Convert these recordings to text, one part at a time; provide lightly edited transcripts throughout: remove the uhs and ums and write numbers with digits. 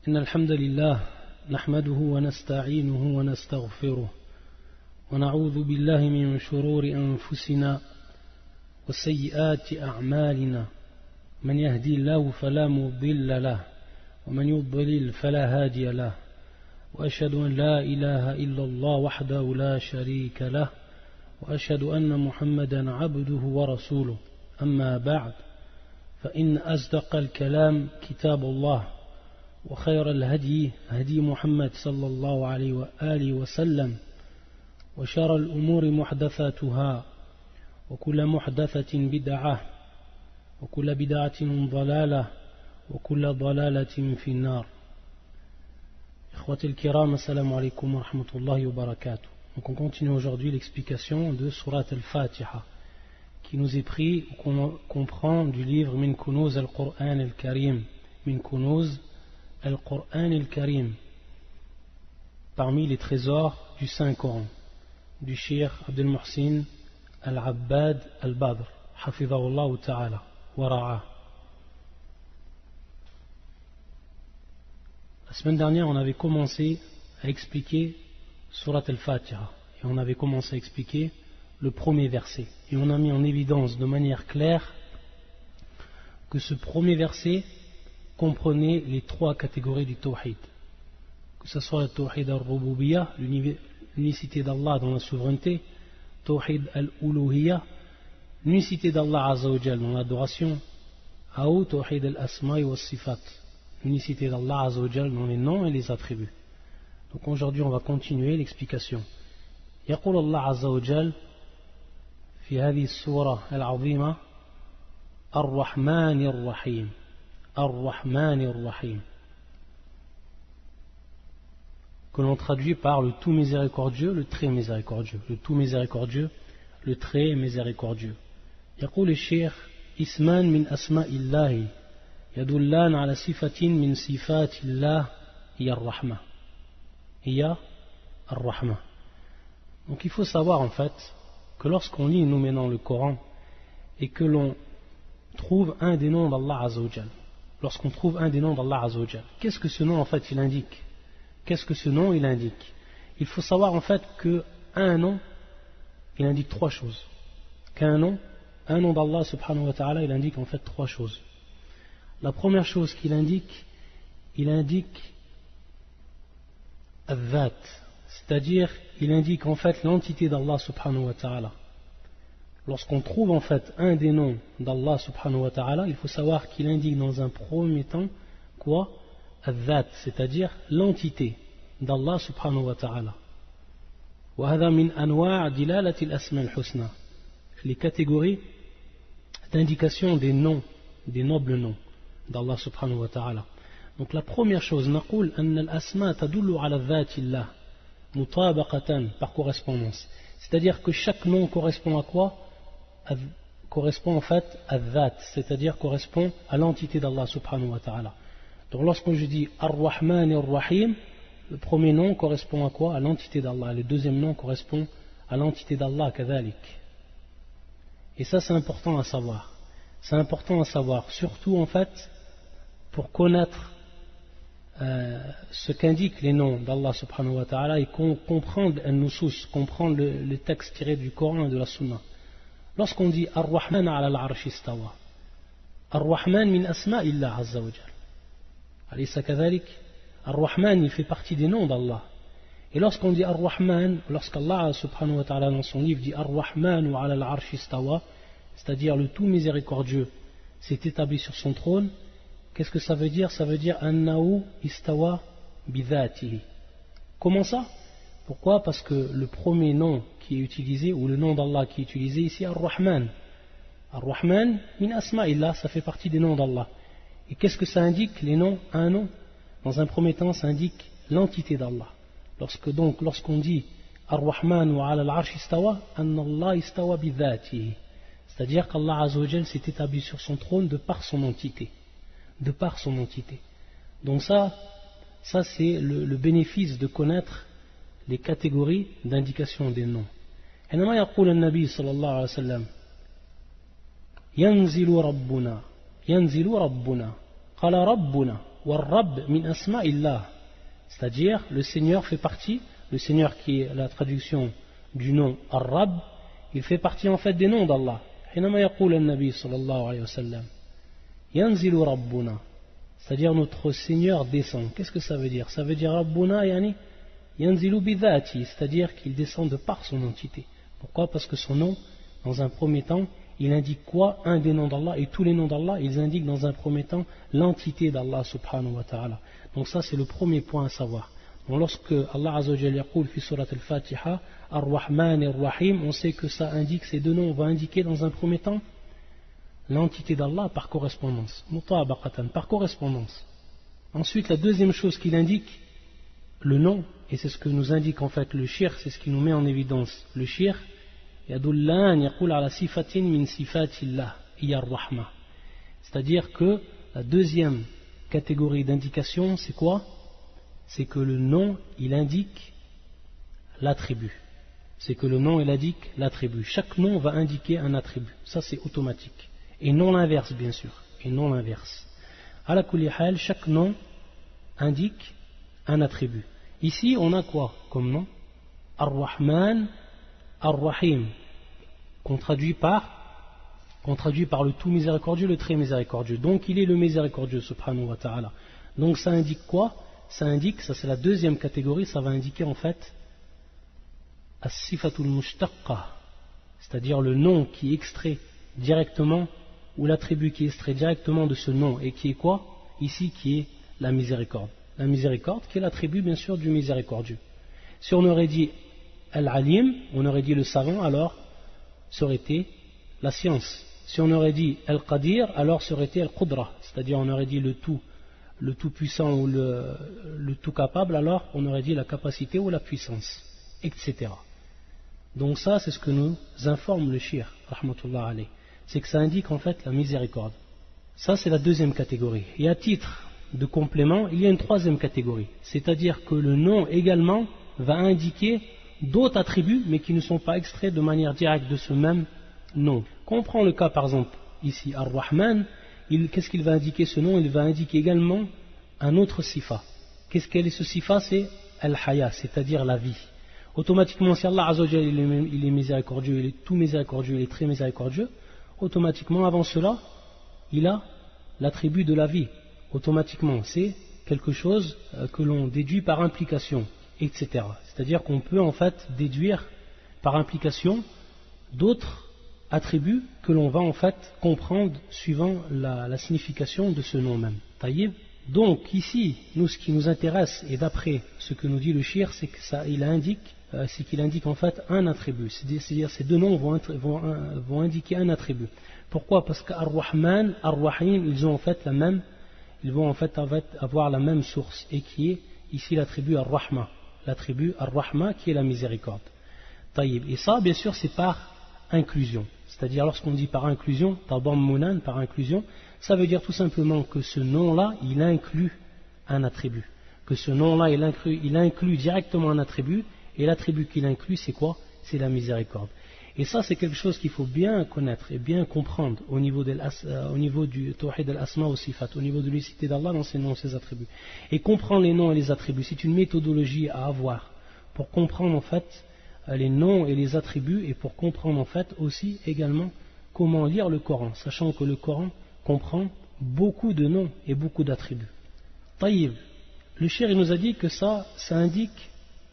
إن الحمد لله نحمده ونستعينه ونستغفره ونعوذ بالله من شرور أنفسنا وسيئات أعمالنا من يهدي الله فلا مضل له ومن يضلل فلا هادي له وأشهد أن لا إله إلا الله وحده لا شريك له وأشهد أن محمدا عبده ورسوله أما بعد فإن أصدق الكلام كتاب الله وخير الهدي هدي محمد صلى الله عليه وآله وسلم وشر الأمور محدثاتها وكل محدثة بدعة وكل بدعة ضلالة وكل ضلالة في النار. إخوتي الكرام, assalamu alaikum wa rahmatullahi wa barakatuh. Donc on continue aujourd'hui l'explication de Surat al-Fatiha qui nous est pris ou qu'on comprend du livre Min Kunuz al-Qur'an al-Karim, Min Kunuz al-Qur'an al-Karim, parmi les trésors du Saint-Coran, du Cheikh Abdel Muhsin al-Abbad al-Badr, hafidhahullah ta'ala wa ra'ah. La semaine dernière, on avait commencé à expliquer Surat al-Fatiha et on avait commencé à expliquer le premier verset. Et on a mis en évidence de manière claire que ce premier verset comprenait les trois catégories du Tawhid. Que ce soit le Tawhid al-Rububiyyah, l'unicité d'Allah dans la souveraineté, Tawhid al-Uluhiyyah, l'unicité d'Allah Azza wa Jal dans l'adoration, ou Tawhid al-Asma'i wa Sifat, l'unicité d'Allah Azza wa Jal dans les noms et les attributs. Donc aujourd'hui on va continuer l'explication. يقول الله عز وجل في هذه السورة العظيمة الرحمن الرحيم الرحمن الرحيم, que l'on traduit par le tout miséricordieux, le très miséricordieux, le tout miséricordieux, le très miséricordieux. يقول الشيخ اسمان من أسماء الله يدلان على صفة من صفات الله هي الرحمة هي الرحمة. Donc il faut savoir en fait que lorsqu'on lit nous maintenant le Coran et que l'on trouve un des noms d'Allah Azza wa Jal, lorsqu'on trouve un des noms d'Allah Azza wa Jal, qu'est-ce que ce nom en fait il indique? Qu'est-ce que ce nom il indique? Il faut savoir en fait qu'un nom il indique trois choses. Un nom d'Allah subhanahu wa ta'ala il indique en fait trois choses. La première chose qu'il indique, il indique al-Dhat, c'est-à-dire il indique en fait l'entité d'Allah subhanahu wa ta'ala. Lorsqu'on trouve en fait un des noms d'Allah subhanahu wa ta'ala, il faut savoir qu'il indique dans un premier temps quoi? Al-Dhat, c'est-à-dire l'entité d'Allah subhanahu wa ta'ala. وهذا من أنواع دلالة الأسماء الحسنى, les catégories d'indication des noms, des nobles noms d'Allah subhanahu wa ta'ala. Donc la première chose, نقول أن الأسماء تدل على ذات الله مطابقة, par correspondance. C'est-à-dire que chaque nom correspond à quoi? Correspond en fait à Dhat, c'est-à-dire correspond à l'entité d'Allah subhanahu wa ta'ala. Donc lorsque je dis Ar-Rahman et Ar-Rahim, le premier nom correspond à quoi? À l'entité d'Allah. Le deuxième nom correspond à l'entité d'Allah kadhalik. Et ça c'est important à savoir. C'est important à savoir, surtout en fait pour connaître ce qu'indiquent les noms d'Allah subhanahu wa ta'ala et comprendre al-Nusus, comprendre les textes tirés du Coran et de la Sunna. Lorsqu'on dit Ar-Rahman ala al-Arsh istawa, Ar-Rahman min asma'illah azza wa jal, alaysa kadhalik, Ar-Rahman il fait partie des noms d'Allah. Et lorsqu'on dit Ar-Rahman, lorsqu'Allah subhanahu wa ta'ala dans son livre dit Ar-Rahman ala al-Arsh istawa, c'est-à-dire le tout miséricordieux s'est établi sur son trône, qu'est-ce que ça veut dire? Ça veut dire Annahu istawa bidhatihi. Comment ça? Pourquoi? Parce que le premier nom qui est utilisé, ou le nom d'Allah qui est utilisé ici, Ar-Rahman. Ar-Rahman min asma'illah, ça fait partie des noms d'Allah. Et qu'est-ce que ça indique, les noms? Un nom, dans un premier temps, ça indique l'entité d'Allah. Lorsqu'on dit Ar-Rahman wa ala al-Arsh istawa, Anna Allah istawa bidhatihi. C'est-à-dire qu'Allah Azza wa Jal s'est établi sur son trône de par son entité. De par son entité. Donc ça c'est le bénéfice de connaître les catégories d'indication des noms. حينما يقول النبي صلى الله عليه وسلم ينزل ربنا قال ربنا والرب من أسماء الله, c'est-à-dire le Seigneur fait partie, le Seigneur qui est la traduction du nom Ar-Rabb, il fait partie en fait des noms d'Allah. حينما يقول النبي صلى الله عليه وسلم ينزل ربنا, c'est-à-dire notre Seigneur descend. Qu'est-ce que ça veut dire? Ça veut dire Rabbuna yani yanzilu bidhati, c'est-à-dire qu'il descend de par son entité. Pourquoi? Parce que son nom, dans un premier temps, il indique quoi? Un des noms d'Allah, et tous les noms d'Allah, ils indiquent dans un premier temps l'entité d'Allah subhanahu wa ta'ala. Donc ça c'est le premier point à savoir. Donc lorsque Allah Azza wa Jalla yaqul fi surat al-Fatiha Ar-Rahman et Ar-Rahim, on sait que ça indique, ces deux noms vont indiquer dans un premier temps l'entité d'Allah par correspondance, mutabaqatan, par correspondance. Ensuite la deuxième chose qu'il indique, le nom, et c'est ce que nous indique en fait le shirk, c'est ce qui nous met en évidence le shirk, yadullan yaqul ala sifatin min sifatillah hiya ar-rahma, c'est-à-dire que la deuxième catégorie d'indication c'est quoi? C'est que le nom il indique l'attribut, c'est que le nom il indique l'attribut, chaque nom va indiquer un attribut, ça c'est automatique, et non l'inverse bien sûr, et non l'inverse. Ala kulli hal, chaque nom indique un attribut. Ici on a quoi comme nom? Ar-Rahman, Ar-Rahim, qu'on traduit par le tout miséricordieux, le très miséricordieux. Donc il est le miséricordieux subhanahu wa ta'ala. Donc ça indique quoi? Ça indique, ça c'est la deuxième catégorie, ça va indiquer en fait as-sifatul mushtaqqa, c'est-à-dire le nom qui est extrait directement, ou l'attribut qui est extrait directement de ce nom, et qui est quoi? Ici qui est la miséricorde. La miséricorde qui est l'attribut bien sûr du miséricordieux. Si on aurait dit Al-Alim, on aurait dit le savant, alors ça aurait été la science. Si on aurait dit Al-Qadir, alors ça aurait été Al-Qudra, c'est-à-dire on aurait dit le tout puissant ou le tout capable, alors on aurait dit la capacité ou la puissance, etc. Donc ça c'est ce que nous informe le shir, rahmatullah alayh, c'est que ça indique en fait la miséricorde. Ça c'est la deuxième catégorie. Et à titre de complément, il y a une troisième catégorie, c'est-à-dire que le nom également va indiquer d'autres attributs mais qui ne sont pas extraits de manière directe de ce même nom. Quand on prend le cas par exemple ici Ar-Rahman, qu'est-ce qu'il va indiquer ce nom? Il va indiquer également un autre sifa. Quel est ce sifa? C'est Al-Haya, c'est-à-dire la vie. Automatiquement si Allah Azza wa Jalla il est miséricordieux, il est tout miséricordieux, il est très miséricordieux, automatiquement avant cela il a l'attribut de la vie. Automatiquement c'est quelque chose que l'on déduit par implication, etc. C'est-à-dire qu'on peut en fait déduire par implication d'autres attributs que l'on va en fait comprendre suivant la signification de ce nom même. Taïb. Donc ici, nous ce qui nous intéresse, et d'après ce que nous dit le shir, c'est qu'il indique en fait un attribut. C'est-à-dire ces deux noms vont indiquer un attribut. Pourquoi? Parce qu'Ar-Rahman, Ar-Rahim, ils vont en fait avoir la même source, et qui est ici l'attribut Ar-Rahma, qui est la miséricorde. Taïb. Et ça, bien sûr, c'est par inclusion. C'est-à-dire lorsqu'on dit par inclusion, tadammunan, par inclusion, ça veut dire tout simplement que ce nom-là, il inclut un attribut. Que ce nom-là, il inclut directement un attribut, et l'attribut qu'il inclut, c'est quoi? C'est la miséricorde. Et ça, c'est quelque chose qu'il faut bien connaître et bien comprendre au niveau du tawhid al-asma wa sifat, au niveau de l'unicité d'Allah dans ses noms et ses attributs. Et comprendre les noms et les attributs, c'est une méthodologie à avoir pour comprendre en fait les noms et les attributs, et pour comprendre en fait aussi également comment lire le Coran, sachant que le Coran comprend beaucoup de noms et beaucoup d'attributs. Taïb, le shir il nous a dit que ça indique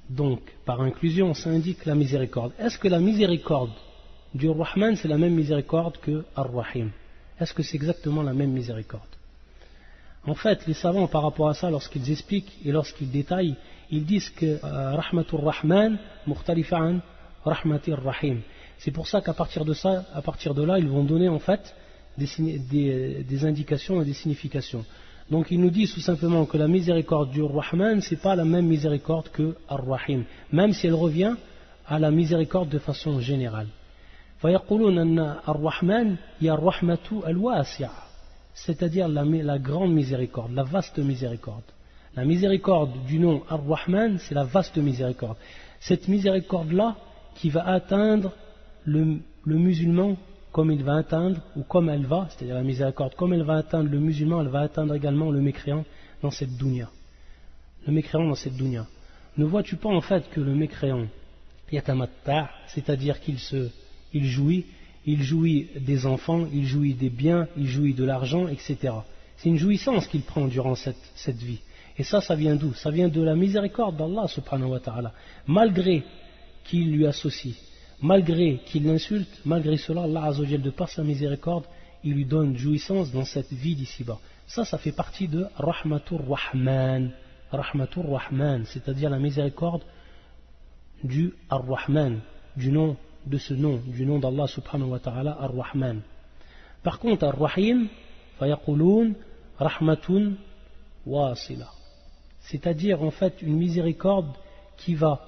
donc par inclusion, ça indique la miséricorde. Est-ce que la miséricorde du Rahman c'est la même miséricorde que Ar-Rahim? Est-ce que c'est exactement la même miséricorde? En fait, les savants par rapport à ça, lorsqu'ils expliquent et lorsqu'ils détaillent, ils disent que Rahmatur Rahman mukhtalifa an Rahmatir Rahim. C'est pour ça qu'à partir de là, ils vont donner en fait des indications et des significations. Donc ils nous disent tout simplement que la miséricorde du Rahman, c'est pas la même miséricorde que Ar-Rahim, même si elle revient à la miséricorde de façon générale. فيقولون أن الرحمن هي الرحمة الواسعة, c'est-à-dire la grande miséricorde, la vaste miséricorde. La miséricorde du nom Ar-Rahman, c'est la vaste miséricorde. Cette miséricorde-là qui va atteindre le musulman comme il va atteindre, ou comme elle va, c'est-à-dire la miséricorde, comme elle va atteindre le musulman, elle va atteindre également le mécréant dans cette dunya. Le mécréant dans cette dunya. Ne vois-tu pas en fait que le mécréant, yatamatta', c'est-à-dire il jouit des enfants, il jouit des biens, il jouit de l'argent, etc. C'est une jouissance qu'il prend durant cette vie. Et ça vient d'où? Ça vient de la miséricorde d'Allah subhanahu wa ta'ala. Malgré qu'il lui associe, malgré qu'il l'insulte, malgré cela, Allah azza wa jal, de par sa miséricorde, il lui donne jouissance dans cette vie d'ici-bas. Ça fait partie de Rahmatur Rahman. Rahmatur Rahman, c'est-à-dire la miséricorde du Ar-Rahman, du nom d'Allah subhanahu wa ta'ala, Ar-Rahman. Par contre, Ar-Rahim, fayaqulun rahmatun wasila, c'est-à-dire en fait une miséricorde qui va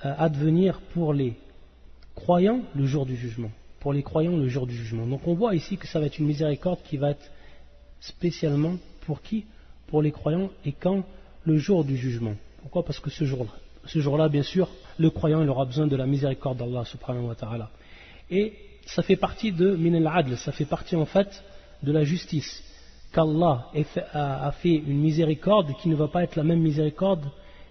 advenir pour les croyants le jour du jugement. Pour les croyants le jour du jugement. Donc on voit ici que ça va être une miséricorde qui va être spécialement pour qui? Pour les croyants, et quand? Le jour du jugement. Pourquoi? Parce que ce jour-là, bien sûr, le croyant il aura besoin de la miséricorde d'Allah subhanahu wa ta'ala. Et ça fait partie de min al-adl, ça fait partie en fait de la justice. Qu'Allah a fait une miséricorde qui ne va pas être la même miséricorde,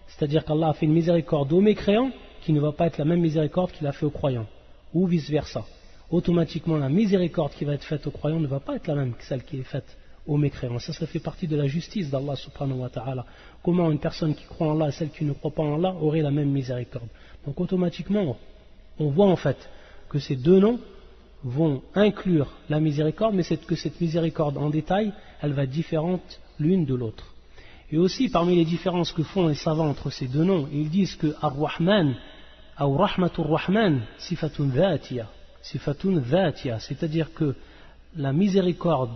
c'est-à-dire qu'Allah a fait une miséricorde aux mécréants qui ne va pas être la même miséricorde qu'il a fait aux croyants, ou vice-versa. Automatiquement, la miséricorde qui va être faite aux croyants ne va pas être la même que celle qui est faite aux mécréants. Ça fait partie de la justice d'Allah subhanahu wa ta'ala. Comment une personne qui croit en Allah et celle qui ne croit pas en Allah aurait la même miséricorde. Donc automatiquement, on voit en fait que ces deux noms vont inclure la miséricorde, mais que cette miséricorde en détail, elle va être différente l'une de l'autre. Et aussi, parmi les différences que font les savants entre ces deux noms, ils disent que Ar-Rahman, ou Rahmatur Rahman, sifatun dhatiya, c'est-à-dire que la miséricorde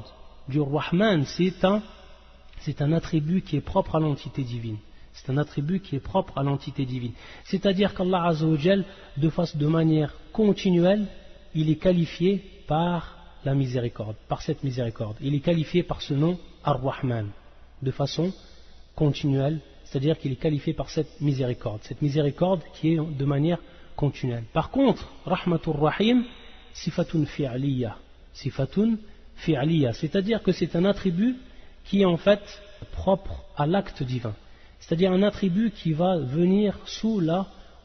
du Rahman, c'est un attribut qui est propre à l'entité divine. C'est un attribut qui est propre à l'entité divine. C'est-à-dire qu'Allah Azza wa Jal, de manière continuelle, il est qualifié par la miséricorde, par cette miséricorde. Il est qualifié par ce nom Ar-Rahman, de façon continuelle, c'est-à-dire qu'il est qualifié par cette miséricorde qui est de manière continuelle. Par contre, Rahmatur Rahim, sifatun fi'liya, c'est-à-dire que c'est un attribut qui est en fait propre à l'acte divin, c'est-à-dire un attribut qui va venir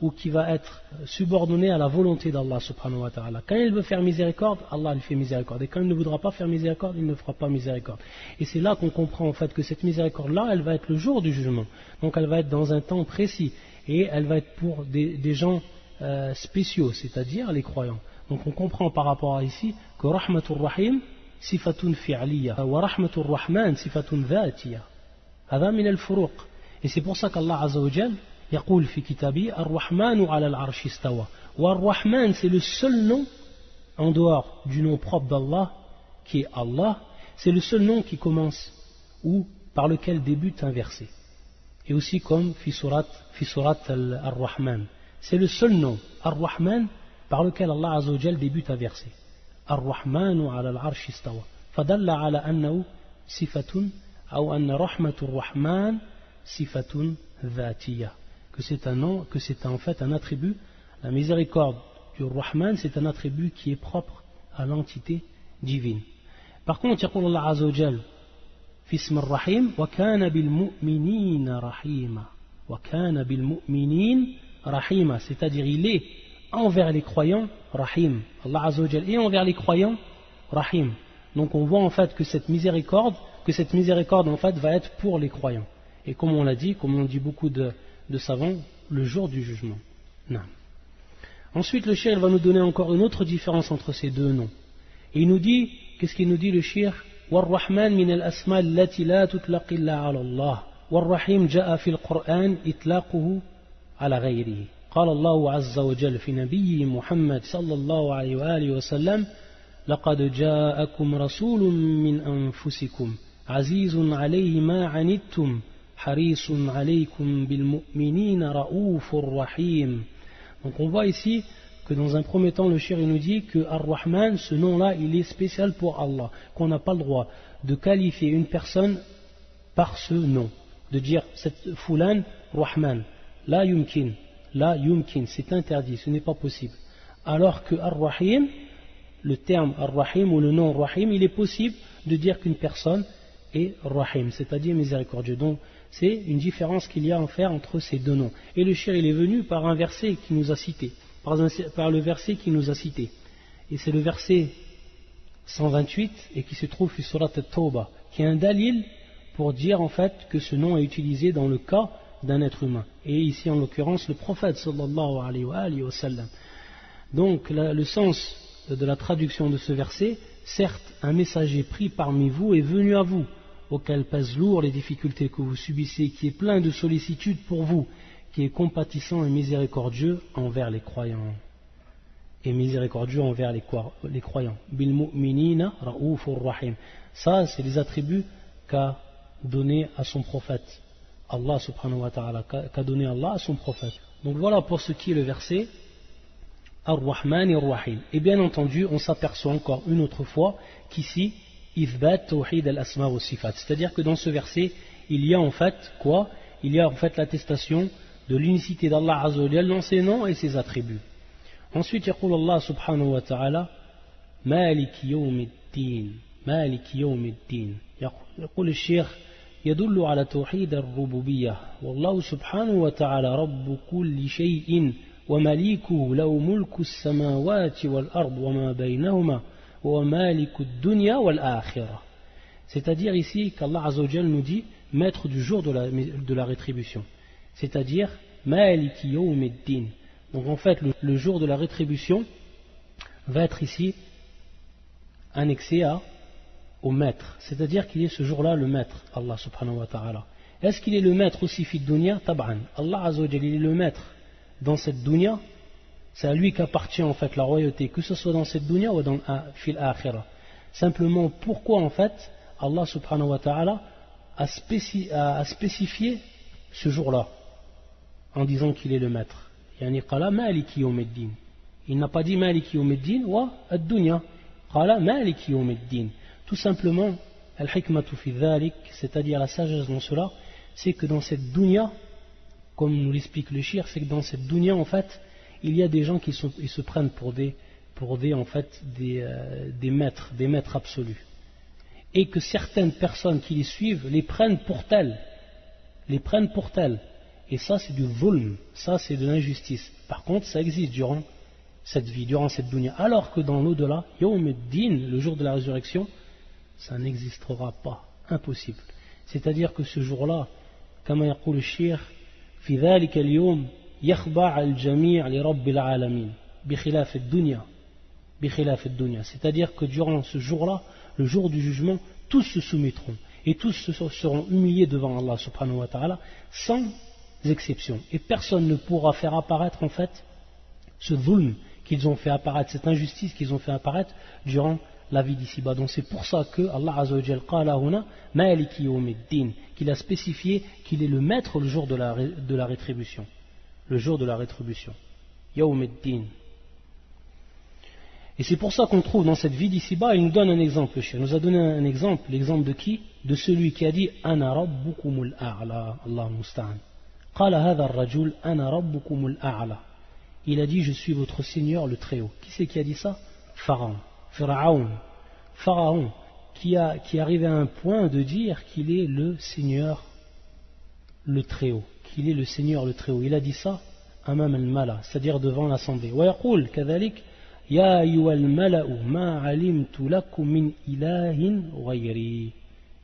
ou qui va être subordonné à la volonté d'Allah subhanahu wa ta'ala. Quand il veut faire miséricorde, Allah lui fait miséricorde, et quand il ne voudra pas faire miséricorde, il ne fera pas miséricorde. Et c'est là qu'on comprend en fait que cette miséricorde-là, elle va être le jour du jugement, donc elle va être dans un temps précis, et elle va être pour des gens spéciaux, c'est-à-dire les croyants. Donc on comprend par rapport à ici que Rahmatur Rahim sifatun fi'liya wa Rahmatur Rahman sifatun dhatiya. Hada min al-furuq. Et c'est pour ça qu'Allah Azza wa Jal يقول في كتابه الرحمن على العرش استوى. والرحمن, c'est le seul nom en dehors du nom propre d'Allah qui est Allah, c'est le seul nom qui commence ou par lequel débute un verset. Et aussi comme fi surat al-Rahman, c'est le seul nom Ar-Rahman par lequel Allah Azza wa Jal débute un verset. Ar-Rahmanu ala al-arsh istawa. Fadalla ala annahu sifatun ou anna rahmatur Rahman sifatun dhatiya. Que c'est un nom, que c'est en fait un attribut, la miséricorde du Rahman, c'est un attribut qui est propre à l'entité divine. Par contre, يقول الله عز وجل في اسم الرحيم وكان بالمؤمنين رحيما وكان بالمؤمنين رحيما, c'est-à-dire il est envers les croyants Rahim. Allah Azza wa Jal est envers les croyants Rahim. Donc on voit en fait que cette miséricorde en fait va être pour les croyants. Et comme on l'a dit, comme on dit beaucoup de savants, le jour du jugement. Non. Ensuite le cheikh va nous donner encore une autre différence entre ces deux noms. Et il nous dit, qu'est-ce qu'il nous dit le cheikh? والرحمن من الأسماء التي لا تطلق إلا على الله والرحيم جاء في القرآن إطلاقه على غيره. قال الله عز وجل في نبيه محمد صلى الله عليه وآله وسلم لقد جاءكم رسول من أنفسكم عزيز عليه ما عنتم حريص عليكم بالمؤمنين رؤوف رحيم. Donc on voit ici que dans un premier temps le cheikh nous dit que Ar-Rahman, ce nom-là, il est spécial pour Allah, qu'on n'a pas le droit de qualifier une personne par ce nom, de dire cette Fulan Rahman, la yumkin, c'est interdit, ce n'est pas possible. Alors que Ar-Rahim, le terme Ar-Rahim ou le nom Rahim, il est possible de dire qu'une personne et Rahim, c'est-à-dire miséricordieux. Donc c'est une différence qu'il y a à faire entre ces deux noms. Et le shir, il est venu par un verset qui nous a cité, par le verset qui nous a cité. Et c'est le verset 128 et qui se trouve sur Surat At-Tawbah, qui est un dalil pour dire en fait que ce nom est utilisé dans le cas d'un être humain. Et ici en l'occurrence le prophète sallallahu alayhi wa sallam. Donc le sens de la traduction de ce verset, certes un messager pris parmi vous est venu à vous, auquel pèsent lourd les difficultés que vous subissez, qui est plein de sollicitude pour vous, qui est compatissant et miséricordieux envers les croyants. Et miséricordieux envers les croyants. Bil mu'minina ra'ufur rahim. Ça, c'est les attributs qu'a donné à son prophète. Allah subhanahu wa ta'ala, qu'a donné Allah à son prophète. Donc voilà pour ce qui est le verset Ar-Rahman Ar-Rahim. Et bien entendu, on s'aperçoit encore une autre fois qu'ici, Ithbat Tawhid al-Asma wa Sifat. C'est-à-dire que dans ce verset, il y a en fait quoi? Il y a en fait l'attestation de l'unicité d'Allah Azza wa Jalla dans ses noms et ses attributs. Ensuite, يقول الله سبحانه وتعالى مالك يوم الدين مالك يوم الدين. يقول الشيخ يدل على توحيد الربوبية والله سبحانه وتعالى رب كل شيء ومليكه له ملك السماوات والأرض وما بينهما ومالك الدنيا والآخرة. C'est-à-dire ici qu'Allah Azza wa Jalla nous dit maître du jour de la rétribution, c'est-à-dire مالك يوم الدين. Donc en fait le jour de la rétribution va être ici annexé au maître, c'est-à-dire qu'il est ce jour-là le maître, Allah subhanahu wa ta'ala. Est-ce qu'il est le maître aussi fi dunya? Tab'an. Allah Azza wa Jalla, il est le maître dans cette dunya, c'est à lui qu'appartient en fait la royauté, que ce soit dans cette dunya ou dans fil akhirah. Simplement pourquoi en fait Allah subhanahu wa ta'ala a spécifié ce jour-là en disant qu'il est le maître. يعني قال مالك يوم الدين. Il n'a pas dit مالك يوم الدين والدنيا. قال مالك يوم الدين. Tout simplement, al-hikmatu fi dhalik, c'est-à-dire la sagesse dans cela, c'est que dans cette dunya, comme nous l'explique le shir, c'est que dans cette dunya en fait, il y a des gens qui se prennent pour des maîtres absolus. Et que certaines personnes qui les suivent les prennent pour telles. Et ça c'est du zulm, ça c'est de l'injustice. Par contre ça existe durant cette vie, durant cette dunya. Alors que dans l'au-delà, Yawm ad-Din, le jour de la résurrection, ça n'existera pas, impossible. C'est-à-dire que ce jour-là, comme يقول الشيخ, في ذلك اليوم يخضع الجميع لرب العالمين بخلاف الدنيا. C'est-à-dire que durant ce jour-là, le jour du jugement, tous se soumettront et tous seront humiliés devant Allah subhanahu wa ta'ala sans exception. Et personne ne pourra faire apparaître en fait ce zulm qu'ils ont fait apparaître, cette injustice qu'ils ont fait apparaître durant la vie d'ici-bas. Donc c'est pour ça que Allah Azza wa Jalla qala huna maliki yawmiddin, qu'il a spécifié qu'il est le maître le jour de la rétribution. Le jour de la rétribution. Yawmiddin. Et c'est pour ça qu'on trouve dans cette vie d'ici-bas, il nous donne un exemple. Il nous a donné un exemple. L'exemple de qui? De celui qui a dit Ana rabbukumul a'la, Allah musta'an. Qala hadha ar-rajul ana rabbukumul a'la. Il a dit je suis votre Seigneur le Très-Haut. Qui c'est qui a dit ça? Pharaon, qui arrive à un point de dire qu'il est le Seigneur le Très-Haut, qu'il est le Seigneur le Très-Haut. Il a dit ça amam al-mala, c'est-à-dire devant l'assemblée. Wa yaqul kadhalik ya ayyuhal mala'u ma 'alimtu lakum min ilahin ghayri.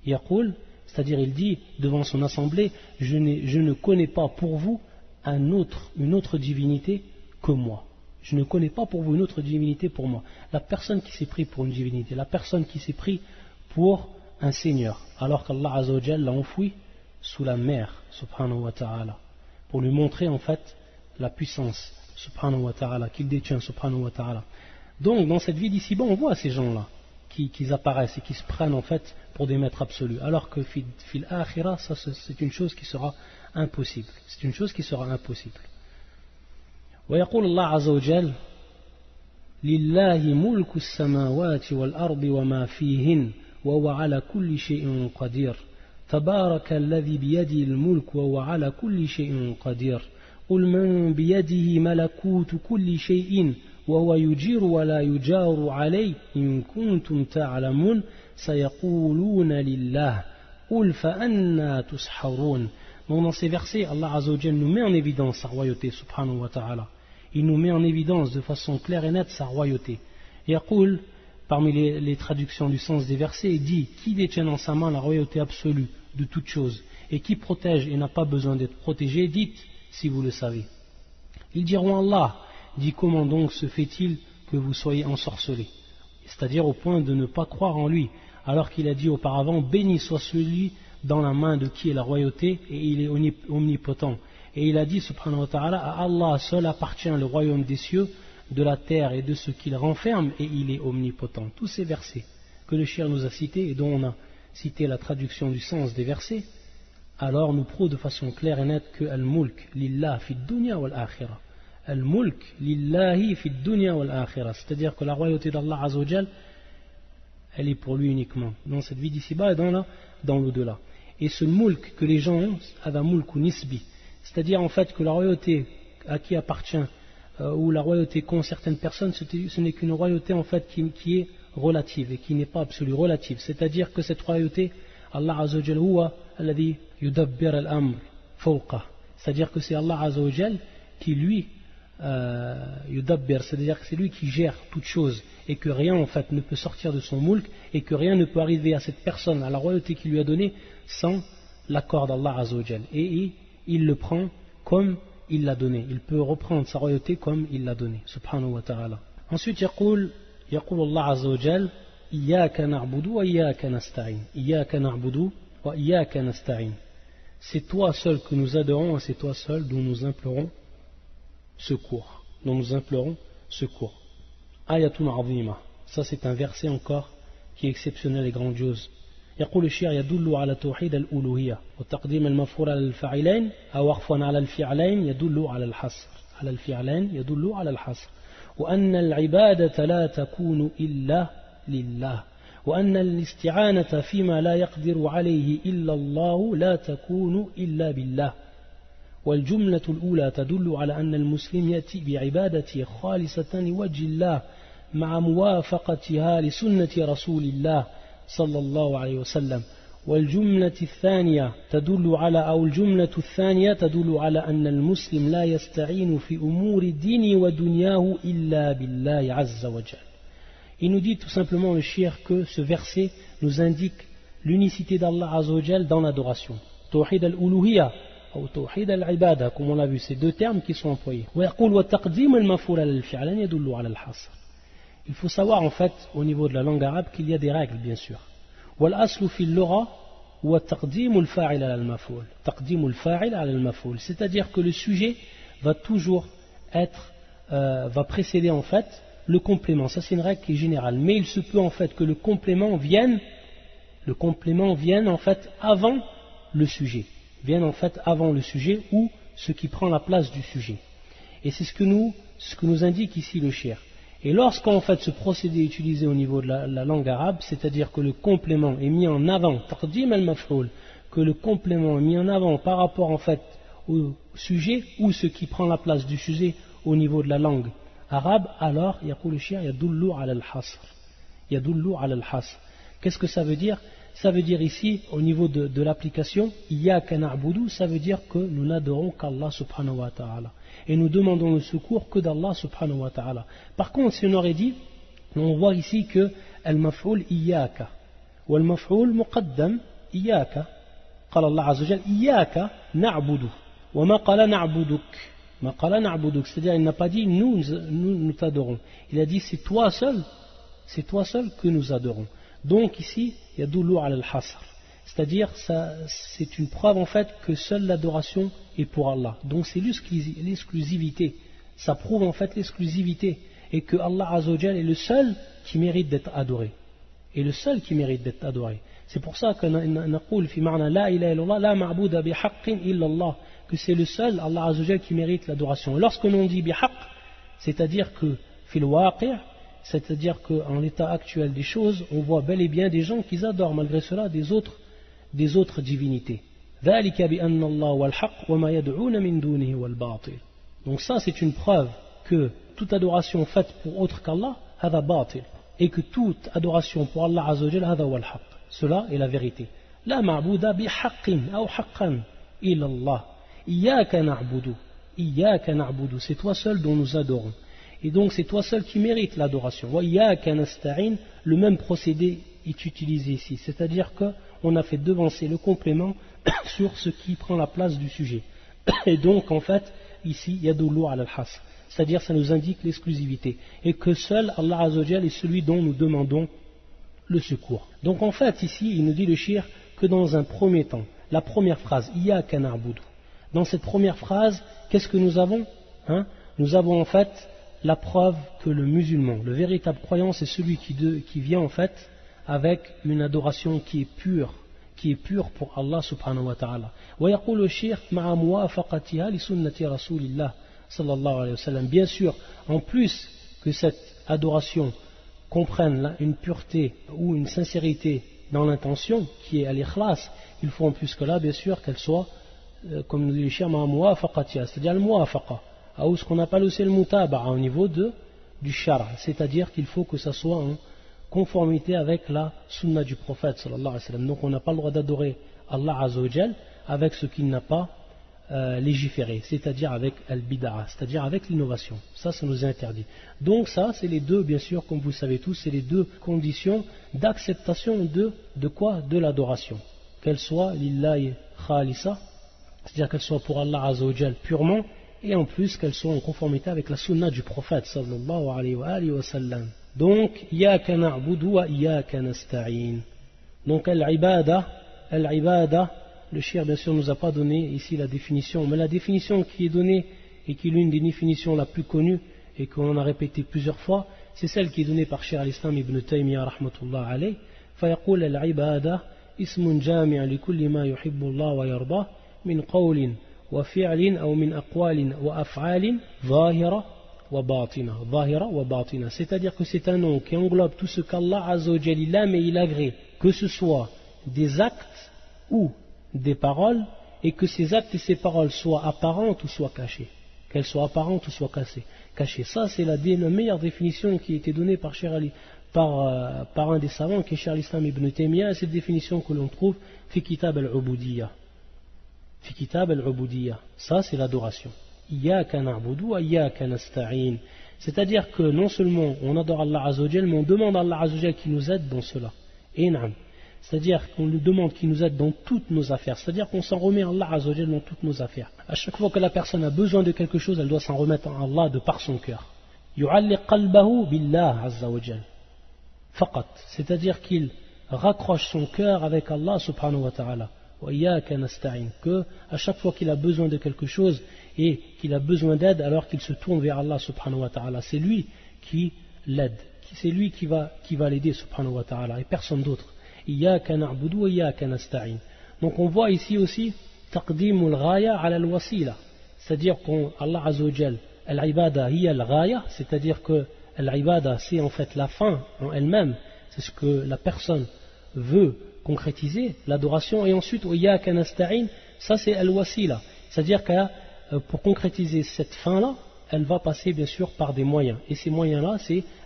Yaqul, c'est-à-dire il dit devant son assemblée, je ne connais pas pour vous une autre divinité que moi. Je ne connais pas pour vous une autre divinité pour moi. La personne qui s'est pris pour une divinité, la personne qui s'est pris pour un Seigneur, alors qu'Allah Azza wa Jalla l'a enfoui sous la mer, subhanahu wa ta'ala, pour lui montrer en fait la puissance, subhanahu wa ta'ala, qu'il détient, subhanahu wa ta'ala. Donc dans cette vie d'ici-bas, on voit ces gens-là qui apparaissent et qui se prennent en fait pour des maîtres absolus, alors que fil akhira, ça c'est une chose qui sera impossible. C'est une chose qui sera impossible. ويقول الله عز وجل لله ملك السماوات والأرض وما فيهن وهو على كل شيء قدير تبارك الذي بيده الملك وهو على كل شيء قدير قل من بيده ملكوت كل شيء وهو يجير ولا يجار عليه إن كنتم تعلمون سيقولون لله قُلْ فَأَنَّا تُسْحَرُونَ. Donc dans ces versets, Allah Azza wa Jal nous met en évidence sa royauté, subhanahu wa ta'ala. Il nous met en évidence de façon claire et nette sa royauté. Yaqul, parmi les traductions du sens des versets, il dit: qui détient dans sa main la royauté absolue de toute chose, et qui protège et n'a pas besoin d'être protégé, dites si vous le savez. Ils diront: Allah. Dit: comment donc se fait-il que vous soyez ensorcelés, c'est-à-dire au point de ne pas croire en lui, alors qu'il a dit auparavant: béni soit celui dans la main de qui est la royauté, et il est omnipotent. Et il a dit, subhanahu wa ta'ala: à Allah seul appartient le royaume des cieux, de la terre et de ce qu'il renferme, et il est omnipotent. Tous ces versets que le cheikh nous a cités et dont on a cité la traduction du sens des versets, alors nous prouvent de façon claire et nette que al-mulk lillah fi dunya wal akhirah. Al-mulk lillahi fi dunya wal akhirah, c'est-à-dire que la royauté d'Allah Azza wa Jal, elle est pour lui uniquement, dans cette vie d'ici-bas et dans l'au-delà. Et ce mulk que les gens ont, ada mulk ou nisbi, c'est-à-dire en fait que la royauté à qui appartient, ou la royauté qu'ont certaines personnes, ce n'est qu'une royauté en fait qui est relative et qui n'est pas absolue, relative. C'est-à-dire que cette royauté, Allah Azza wa Jal huwa alladhi yudabbir al-amr fawqa, c'est-à-dire que c'est Allah Azza wa Jal qui lui yudabbir, c'est-à-dire que c'est lui qui gère toute chose et que rien en fait ne peut sortir de son mulk et que rien ne peut arriver à cette personne, à la royauté qu'il lui a donnée, sans l'accord d'Allah Azza wa Jal. Et il le prend comme il l'a donné, il peut reprendre sa royauté comme il l'a donné, subhanahu wa ta'ala. Ensuite يقول الله عز وجل: إياك نعبد وإياك نستعين. إياك نعبد وإياك نستعين. C'est toi seul que nous adorons et c'est toi seul dont nous implorons secours. Ayatun azima. Ça c'est un verset encore qui est exceptionnel et grandiose. يقول الشيخ: يدل على توحيد الألوهية وتقديم المفعول على الفاعلين أو وقفا على الفعلين يدل على الحصر وأن العبادة لا تكون إلا لله وأن الاستعانة فيما لا يقدر عليه إلا الله لا تكون إلا بالله. والجملة الأولى تدل على أن المسلم يأتي بعبادته خالصة لوجه الله مع موافقتها لسنة رسول الله صلى الله عليه وسلم. والجملة الثانية تدل على أن المسلم لا يستعين في أمور دينه ودنياه إلا بالله عز وجل. Il nous dit tout simplement le cheikh que ce verset nous indique l'unicité d'Allah Azza wa Jal dans l'adoration. Tawhid al-uluhiyya ou tawhid al-ibada, comme on l'a vu, c'est deux termes qui sont employés. Il faut savoir en fait au niveau de la langue arabe qu'il y a des règles bien sûr. C'est-à-dire que le sujet va toujours va précéder en fait le complément. Ça c'est une règle qui est générale, mais il se peut en fait que le complément vienne en fait avant le sujet, ou ce qui prend la place du sujet. Et c'est ce que nous indique ici le cheikh. Et lorsqu'en fait ce procédé est utilisé au niveau de la langue arabe, c'est-à-dire que le complément est mis en avant, taqdim al-maf'ul, que le complément est mis en avant par rapport en fait au sujet ou ce qui prend la place du sujet au niveau de la langue arabe, alors yaqul le cheikh yadullu ala al-hasr. Qu'est-ce que ça veut dire? Ça veut dire ici, au niveau de l'application, iyyaka na'budu, ça veut dire que nous n'adorons qu'Allah subhanahu wa ta'ala. Et nous demandons le secours que d'Allah subhanahu wa ta'ala. Par contre, si on aurait dit, on voit ici que al-maf'ul iyyaka, ou al-maf'ul muqaddam iyyaka, قال الله عز وجل iyyaka na'budu, wa ma qala na'buduk. C'est-à-dire, il n'a pas dit nous t'adorons. Il a dit c'est toi seul que nous adorons. Donc ici, yadullu ala al-hasr, c'est-à-dire c'est une preuve en fait que seule l'adoration est pour Allah. Donc c'est l'exclusivité, ça prouve en fait l'exclusivité et que Allah Azza wa Jal est le seul qui mérite d'être adoré. C'est pour ça que naqul fi ma'na la ilaha illallah la ma'buda bihaqqin illallah, que c'est le seul Allah Azza wa Jal qui mérite l'adoration. Et lorsque l'on dit bihaqq, c'est-à-dire que fil waqi', c'est-à-dire qu'en l'état actuel des choses, on voit bel et bien des gens qui adorent malgré cela des autres divinités. Donc ça c'est une preuve que toute adoration faite pour autre qu'Allah, et que toute adoration pour Allah Azza wa Jal, cela est la vérité. La ma'bouda bi haqqin ou haqqan illa Allah. Iyyaka na'budu. Iyyaka na'budu. C'est toi seul dont nous adorons. Et donc c'est toi seul qui mérite l'adoration. Wa iyyaka nasta'in. Le même procédé est utilisé ici. C'est-à-dire qu'on a fait devancer le complément sur ce qui prend la place du sujet. Et donc en fait, ici, yadullu ala al-hasr. C'est-à-dire ça nous indique l'exclusivité. Et que seul Allah Azzawajal est celui dont nous demandons le secours. Donc en fait ici, il nous dit le shir que dans un premier temps, la première phrase, Iyyaka na'budu. Dans cette première phrase, qu'est-ce que nous avons Nous avons en fait la preuve que le musulman, le véritable croyant, c'est celui qui vient en fait avec une adoration qui est pure pour Allah subhanahu wa ta'ala. Wa yaqulu al-shaykh ma'a muwafaqatiha li sunnati rasulillah sallallahu alayhi wa sallam. Bien sûr, en plus que cette adoration comprenne une pureté ou une sincérité dans l'intention qui est al-ikhlas, il faut en plus que là, bien sûr, qu'elle soit, comme nous dit le shaykh, ma'a muwafaqatiha, c'est-à-dire al-muwafaqa, ou ce qu'on appelle aussi le mutaba'a au niveau du shara, c'est-à-dire qu'il faut que ça soit en conformité avec la sunna du prophète sallallahu alayhi wa sallam. Donc on n'a pas le droit d'adorer Allah Azzawajal avec ce qu'il n'a pas légiféré, c'est-à-dire avec al-bid'a, c'est-à-dire avec l'innovation. Ça nous est interdit. Donc ça, c'est les deux, bien sûr, comme vous savez tous, c'est les deux conditions d'acceptation de quoi? De l'adoration. Qu'elle soit lillahi khalisa, c'est-à-dire qu'elle soit pour Allah Azzawajal purement, et en plus qu'elle soit en conformité avec la sunna du prophète sallallahu alayhi wa sallam. Donc, Iyyaka na'budu wa Iyyaka nasta'in. Donc, al-ibada, le shir bien sûr nous a pas donné ici la définition, mais la définition qui est donnée et qui est l'une des définitions la plus connues et qu'on a répété plusieurs fois, c'est celle qui est donnée par Cheikh al-Islam ibn Taymiyyah rahmatullah alayh. فيقول العبادة اسم جامع لكل ما يحب الله ويرضاه من قول وفعل أو من أقوال وأفعال ظاهرة wa batina. C'est-à-dire que c'est un nom qui englobe tout ce qu'Allah Azzawajal il aime et il agrée, que ce soit des actes ou des paroles, et que ces actes et ces paroles soient apparentes ou soient cachées. Qu'elles soient apparentes ou soient cachées. Ça, c'est la meilleure définition qui a été donnée par un des savants, qui est Cheikh al-Islam ibn Taymiyyah, et cette définition que l'on trouve fi kitab al-ubudiyya. Ça, c'est l'adoration. Iyyaka na'budu wa iyyaka nasta'in. C'est-à-dire que non seulement on adore Allah Azzawajal, mais on demande à Allah Azzawajal qui nous aide dans cela. Et na'am. C'est-à-dire qu'on lui demande qu'il nous aide dans toutes nos affaires. C'est-à-dire qu'on s'en remet à Allah Azzawajal dans toutes nos affaires. À chaque fois que la personne a besoin de quelque chose, elle doit s'en remettre à Allah de par son cœur. Yu'alliq qalbahu billah Azzawajal. Faqat. C'est-à-dire qu'il raccroche son cœur avec Allah subhanahu wa ta'ala. Wa iyyaka nasta'in. Que à chaque fois qu'il a besoin de quelque chose et qu'il a besoin d'aide, alors qu'il se tourne vers Allah subhanahu wa ta'ala, c'est lui qui l'aide, c'est lui qui va l'aider subhanahu wa ta'ala et personne d'autre. Iyyaka na'budu wa iyyaka nasta'in. Donc on voit ici aussi taqdimul ghaya ala al-wasila, c'est-à-dire qu'Allah Azzawajal al-ibada hiya al-ghaya, c'est-à-dire que al-ibada c'est en fait la fin en elle-même, c'est ce que la personne veut concrétiser, l'adoration, et ensuite wa iyyaka nasta'in, ça c'est al-wasila, c'est-à-dire que pour concrétiser cette fin-là, elle va passer bien sûr par des moyens. Et ces moyens-là,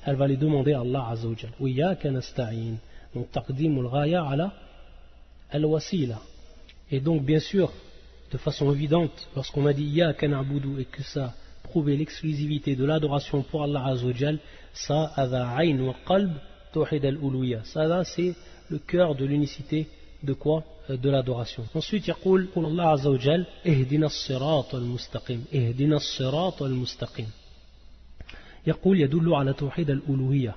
elle va les demander à Allah Azzawajal. Wa iyyaka nasta'in. Donc, taqdimul ghaya ala al-wasila. Et donc, bien sûr, de façon évidente, lorsqu'on a dit iyyaka na'budu et que ça prouvait l'exclusivité de l'adoration pour Allah Azzawajal, ça, adha ayn wa qalb tawhid al-uluhiyya. Ça, là, c'est le cœur de l'unicité de quoi? De l'adoration. Ensuite, يقول الله عز وجل اهدنا الصراط المستقيم. اهدنا الصراط المستقيم. يقول يدل على توحيد الألوهية.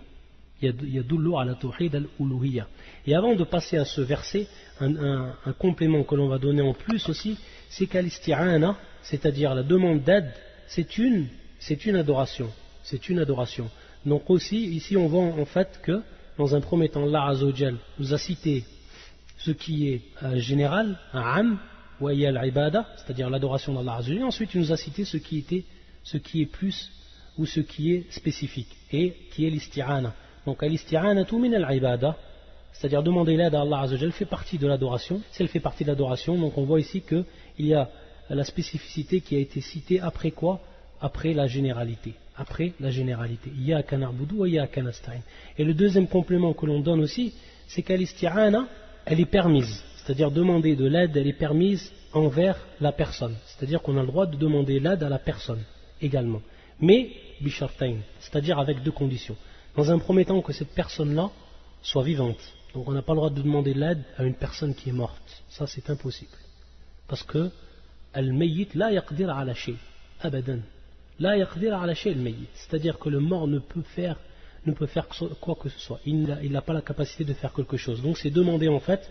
يدل على توحيد الألوهية. Et avant de passer à ce verset, un complément que l'on va donner en plus aussi, c'est qu'al-isti'ana, c'est-à-dire la demande d'aide, c'est une adoration. C'est une adoration. Donc aussi, ici on voit en fait que, dans un premier temps, Allah Azza wa Jal nous a cité ce qui est général, un am, wa hiya al-ibada, c'est-à-dire l'adoration d'Allah Azza wa Jal. Ensuite, il nous a cité ce qui est plus ou ce qui est spécifique, et qui est l'isti'ana. Donc, al-isti'anatu min al-ibada, c'est-à-dire demander l'aide à Allah Azza wa Jal, fait partie de l'adoration. Si elle fait partie de l'adoration, donc on voit ici qu'il y a la spécificité qui a été citée après quoi? Après la généralité. Après la généralité. Iyyaka na'budu wa iyyaka nasta'in. Et le deuxième complément que l'on donne aussi, c'est qu'al-isti'ana, elle est permise. c'est-à-dire demander de l'aide, elle est permise envers la personne, c'est-à-dire qu'on a le droit de demander l'aide à la personne également, mais bishartain, c'est-à-dire avec deux conditions. Dans un premier temps, que cette personne-là soit vivante, donc on n'a pas le droit de demander l'aide à une personne qui est morte, ça c'est impossible, parce que al-mayyit la yaqdir ala shay, abadan, la yaqdir ala shay al-mayyit, c'est-à-dire que le mort ne peut faire quoi que ce soit, il n'a pas la capacité de faire quelque chose, donc c'est demander en fait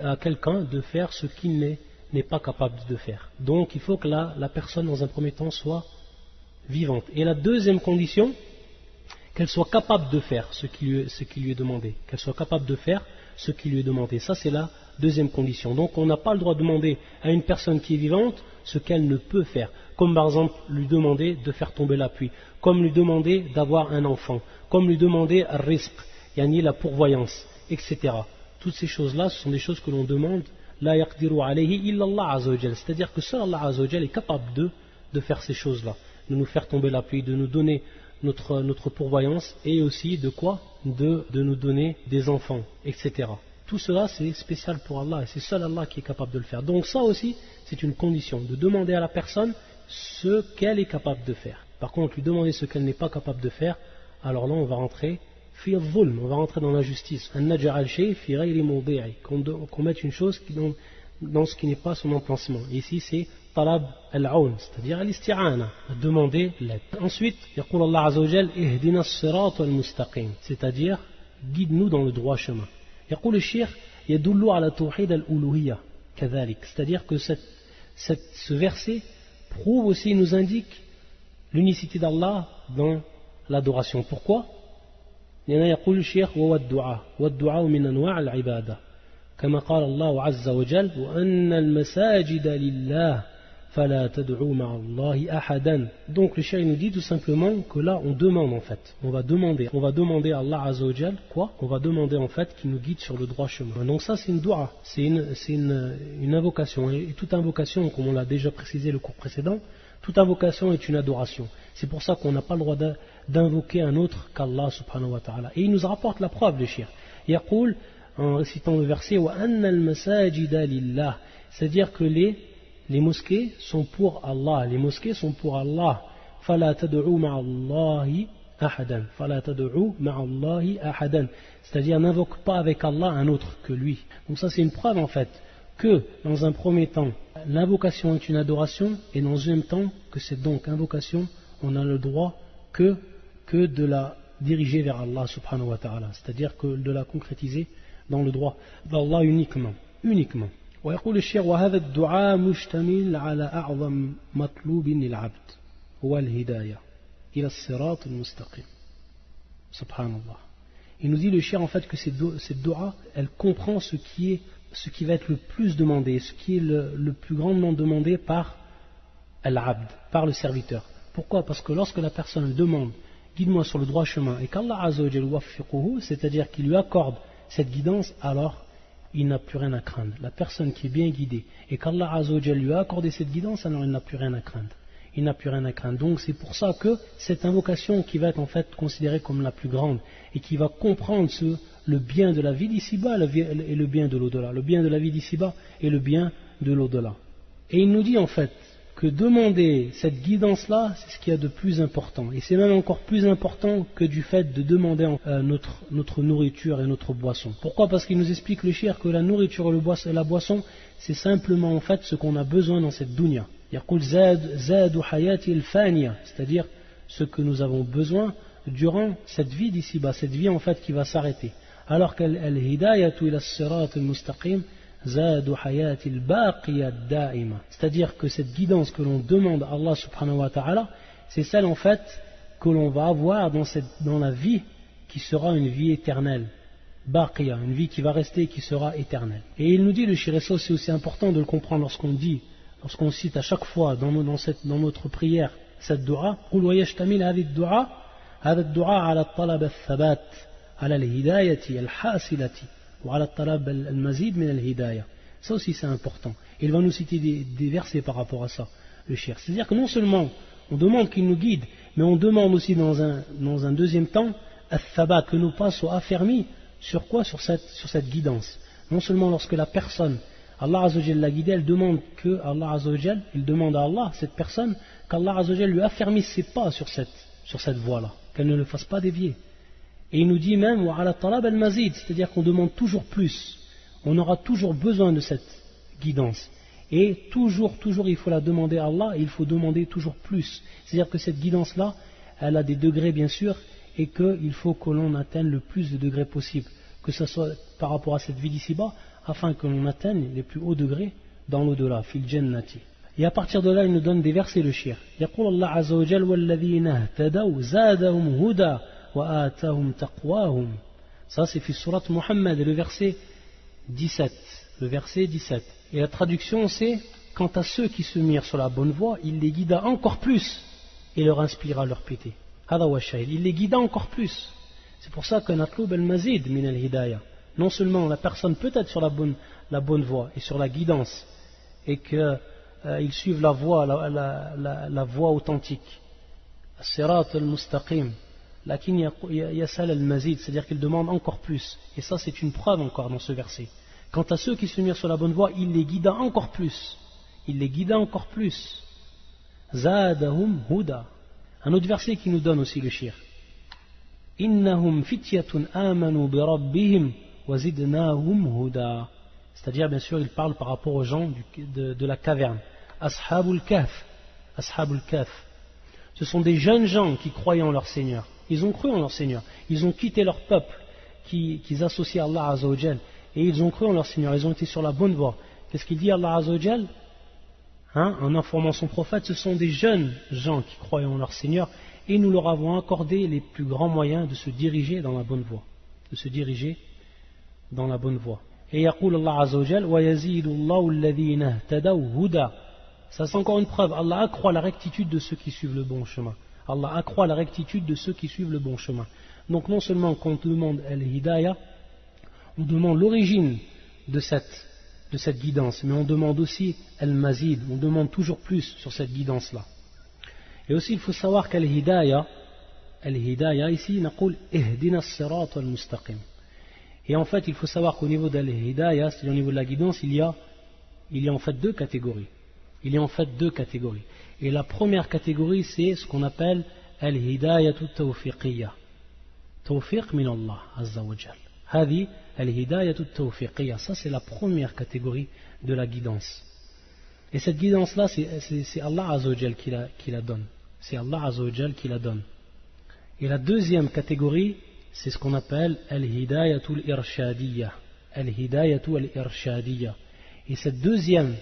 à quelqu'un de faire ce qu'il n'est pas capable de faire. Donc il faut que la personne dans un premier temps soit vivante. Et la deuxième condition, qu'elle soit capable de faire ce qui lui est demandé. Qu'elle soit capable de faire ce qui lui est demandé. Ça c'est la deuxième condition. Donc on n'a pas le droit de demander à une personne qui est vivante ce qu'elle ne peut faire. Comme par exemple lui demander de faire tomber la pluie. Comme lui demander d'avoir un enfant. Comme lui demander rizq, yani la pourvoyance, etc. Toutes ces choses-là, ce sont des choses que l'on demande, la yaqdiru alayhi illa Allah azza wa jal. C'est-à-dire que seul Allah azza wa jal est capable de faire ces choses-là, de nous faire tomber la pluie, de nous donner notre pourvoyance, et aussi de quoi? De nous donner des enfants, etc. Tout cela c'est spécial pour Allah, et c'est seul Allah qui est capable de le faire. Donc ça aussi, c'est une condition, de demander à la personne ce qu'elle est capable de faire. Par contre, lui demander ce qu'elle n'est pas capable de faire, alors là on va rentrer on va rentrer dans l'injustice, qu'on mette une chose dans ce qui n'est pas son emplacement. Ici c'est talab al-aun, c'est-à-dire al-isti'ana, demander l'aide. Ensuite, yaqul Allah azza wa jal, ihdina as-sirat al-mustaqim, c'est-à-dire guide-nous dans le droit chemin. Yaqul al-shaykh yadullu ala tawhid al-uluhiyya kadhalik, c'est-à-dire que ce verset prouve aussi, nous indique l'unicité d'Allah dans l'adoration. Pourquoi? لأن يقول الشيخ والدعاء من أنواع العبادة كما قال الله عز وجل وأن المساجد لله فلا تدعوا مع الله أحدا. Donc le cheikh nous dit tout simplement que là on demande en fait, on va demander à Allah Azza wa Jal quoi? On va demander en fait qu'il nous guide sur le droit chemin. Donc ça c'est une dua, c'est une invocation, et toute invocation, comme on l'a déjà précisé le cours précédent, toute invocation est une adoration. C'est pour ça qu'on n'a pas le droit d'invoquer un autre qu'Allah subhanahu wa ta'ala. Et il nous rapporte la preuve, le shir. Yaqul, en récitant le verset, wa anna al-masajida lillah, c'est-à-dire que les mosquées sont pour Allah. Les mosquées sont pour Allah. Fala tad'u ma'allahi ahadan. Fala tad'u ma'allahi ahadan. C'est-à-dire n'invoque pas avec Allah un autre que lui. Donc ça c'est une preuve en fait que dans un premier temps l'invocation est une adoration, et dans un deuxième temps que c'est donc invocation, on a le droit que de la diriger vers Allah subhanahu wa ta'ala, c'est-à-dire que de la concrétiser dans le droit d'Allah uniquement. ويقول الشيخ وهذا الدعاء مشتمل على أعظم مطلوب للعبد هو الهداية إلى الصراط المستقيم. Subhanallah. Il nous dit le cheikh en fait que cette dua, elle comprend ce qui va être le plus demandé, ce qui est le plus grandement demandé par al-abd, par le serviteur. Pourquoi? Parce que lorsque la personne demande guide-moi sur le droit chemin, et qu'Allah Azza wa Jal waffiquhu, c'est-à-dire qu'il lui accorde cette guidance, alors il n'a plus rien à craindre. La personne qui est bien guidée, et qu'Allah Azza wa Jal lui a accordé cette guidance, alors il n'a plus rien à craindre. Il n'a plus rien à craindre. Donc c'est pour ça que cette invocation qui va être en fait considérée comme la plus grande, et qui va comprendre le bien de la vie d'ici-bas et le bien de l'au-delà, le bien de la vie d'ici-bas et le bien de l'au-delà. Et il nous dit en fait que demander cette guidance-là, c'est ce qu'il y a de plus important. Et c'est même encore plus important que du fait de demander notre nourriture et notre boisson. Pourquoi? Parce qu'il nous explique le cheikh que la nourriture et la boisson, c'est simplement en fait ce qu'on a besoin dans cette dunya. Yaqul zadu hayati al-faniya, c'est-à-dire ce que nous avons besoin durant cette vie d'ici-bas, cette vie en fait qui va s'arrêter. Alors qu'al-hidayatu ila as-sirat al-mustaqim zadu hayati al-baqiya ad-da'ima, c'est-à-dire que cette guidance que l'on demande à Allah subhanahu wa ta'ala, c'est celle en fait que l'on va avoir dans la vie qui sera une vie éternelle, baqiya, une vie qui va rester et qui sera éternelle. Et il nous dit, le shireso, c'est aussi important de le comprendre lorsqu'on cite à chaque fois dans notre prière cette dua, قل ويشتمل هذا الدعاء على الطلب الثبات على الهداية الحاصلة وعلى الطلب المزيد من الهداية. Ça aussi c'est important. Il va nous citer des versets par rapport à ça, le cheikh. C'est-à-dire que non seulement on demande qu'il nous guide, mais on demande aussi dans un deuxième temps al-thabat, que nos pas soient affermis sur quoi? Sur cette guidance. non seulement lorsque la personne, Allah Azzawajal l'a guidée, elle demande que Allah Azzawajal, il demande à Allah, cette personne, qu'Allah Azzawajal lui affermisse ses pas sur cette voie-là, qu'elle ne le fasse pas dévier. Et il nous dit même, wa ala talab al-mazid, c'est-à-dire qu'on demande toujours plus. On aura toujours besoin de cette guidance. Et toujours, il faut la demander à Allah, et il faut demander toujours plus. C'est-à-dire que cette guidance-là, elle a des degrés bien sûr, et qu'il faut que l'on atteigne le plus de degrés possible, que ce soit par rapport à cette vie d'ici-bas, afin que l'on atteigne les plus hauts degrés dans l'au-delà, fil jannati. Et à partir de là, il nous donne des versets le shir. Yaqul Allah Azza wa Jal walladhina ihtadaw zadahum huda wa atahum taqwahum. Ça c'est fi surat Muhammad, le verset 17. Le verset 17. Et la traduction c'est: quant à ceux qui se mirent sur la bonne voie, il les guida encore plus et leur inspira leur piété. Hada wa shahid, il les guida encore plus. C'est pour ça que natlub al-mazid min al-hidayah. Non seulement la personne peut être sur la bonne voie et sur la guidance, et qu'ils suivent la voie authentique, as-sirat al-mustaqim, lakin yasal al-mazid, c'est-à-dire qu'ils demandent encore plus. Et ça c'est une preuve encore dans ce verset. Quant à ceux qui se mirent sur la bonne voie, il les guida encore plus. Il les guida encore plus. Zadahum huda. Un autre verset qui nous donne aussi le shir. Innahum fityatun amanu bi rabbihim wa zidnahum huda. C'est-à-dire, bien sûr, il parle par rapport aux gens de la caverne. Ashabul Kahf. Ashabul Kahf. Ce sont des jeunes gens qui croyaient en leur Seigneur. Ils ont cru en leur Seigneur. Ils ont quitté leur peuple qu'ils associaient à Allah Azza wa Jal. Et ils ont cru en leur Seigneur, ils ont été sur la bonne voie. Qu'est-ce qu'il dit Allah Azza wa Jal, en informant son prophète? Ce sont des jeunes gens qui croient en leur Seigneur, et nous leur avons accordé les plus grands moyens de se diriger dans la bonne voie. De se diriger dans la bonne voie. Et yaqul Allah Azza wa Jal, wa yazidu Allahu alladhina ihtadaw huda. Ça c'est encore une preuve. Allah accroît la rectitude de ceux qui suivent le bon chemin. Allah accroît la rectitude de ceux qui suivent le bon chemin. Donc non seulement quand on demande al-hidayah, on demande l'origine de cette guidance, mais on demande aussi al-mazid, on demande toujours plus sur cette guidance-là. Et aussi il faut savoir qu'al-hidayah, ici, naqul ihdina as-sirat al-mustaqim. Et en fait, il faut savoir qu'au niveau d'al-hidayah, c'est-à-dire au niveau de la guidance, il y a en fait deux catégories. Et la première catégorie, c'est ce qu'on appelle al-hidayatu tawfiqiyya. Tawfiq min Allah Azza wa Jal. Hadi al-hidayatu tawfiqiyya. Ça, c'est la première catégorie de la guidance. Et cette guidance-là, c'est Allah Azza wa Jal qui la donne. C'est Allah Azza wa Jal qui la donne. Et la deuxième catégorie, c'est ce qu'on appelle al-hidayatu al-irshadiyya. Al-hidayatu al-irshadiyya. Et cette deuxième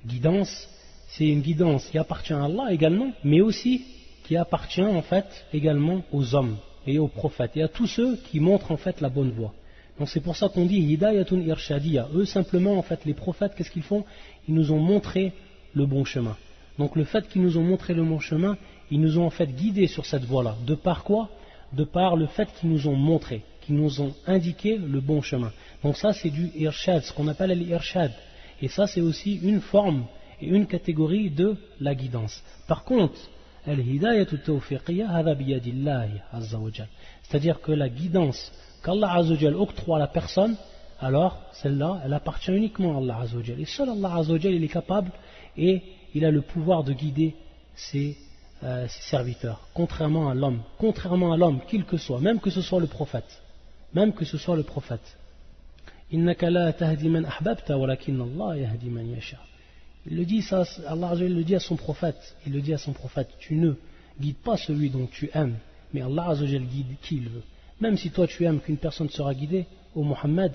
guidance, c'est une guidance qui appartient à Allah également, mais aussi qui appartient en fait également aux hommes et aux prophètes et à tous ceux qui montrent en fait la bonne voie. Donc c'est pour ça qu'on dit hidayatun irshadiyya. Eux simplement en fait les prophètes, qu'est-ce qu'ils font? Ils nous ont montré le bon chemin. Donc le fait qu'ils nous ont montré le bon chemin, ils nous ont en fait guidés sur cette voie-là. De par quoi? De par le fait qu'ils nous ont montré, qu'ils nous ont indiqué le bon chemin. Donc ça c'est du irshad, ce qu'on appelle l'irshad. Et ça c'est aussi une forme et une catégorie de la guidance. Par contre, al-hidayatu tawfiqiyya hada biyadillahi azza wa jal. C'est-à-dire que la guidance qu'Allah azza wa jal octroie à la personne, alors celle-là, elle appartient uniquement à Allah azza wa jal. Et seul Allah azza wa jal, il est capable et il a le pouvoir de guider ses serviteurs, contrairement à l'homme, qu'il que soit, même que ce soit le prophète. Innaka la tahdi man ahbabta walakin Allah yahdi man yasha. Il le dit ça, Allah le dit à son prophète. Tu ne guides pas celui dont tu aimes, mais Allah guide qui il veut. Même si toi tu aimes qu'une personne sera guidée, ô Muhammad,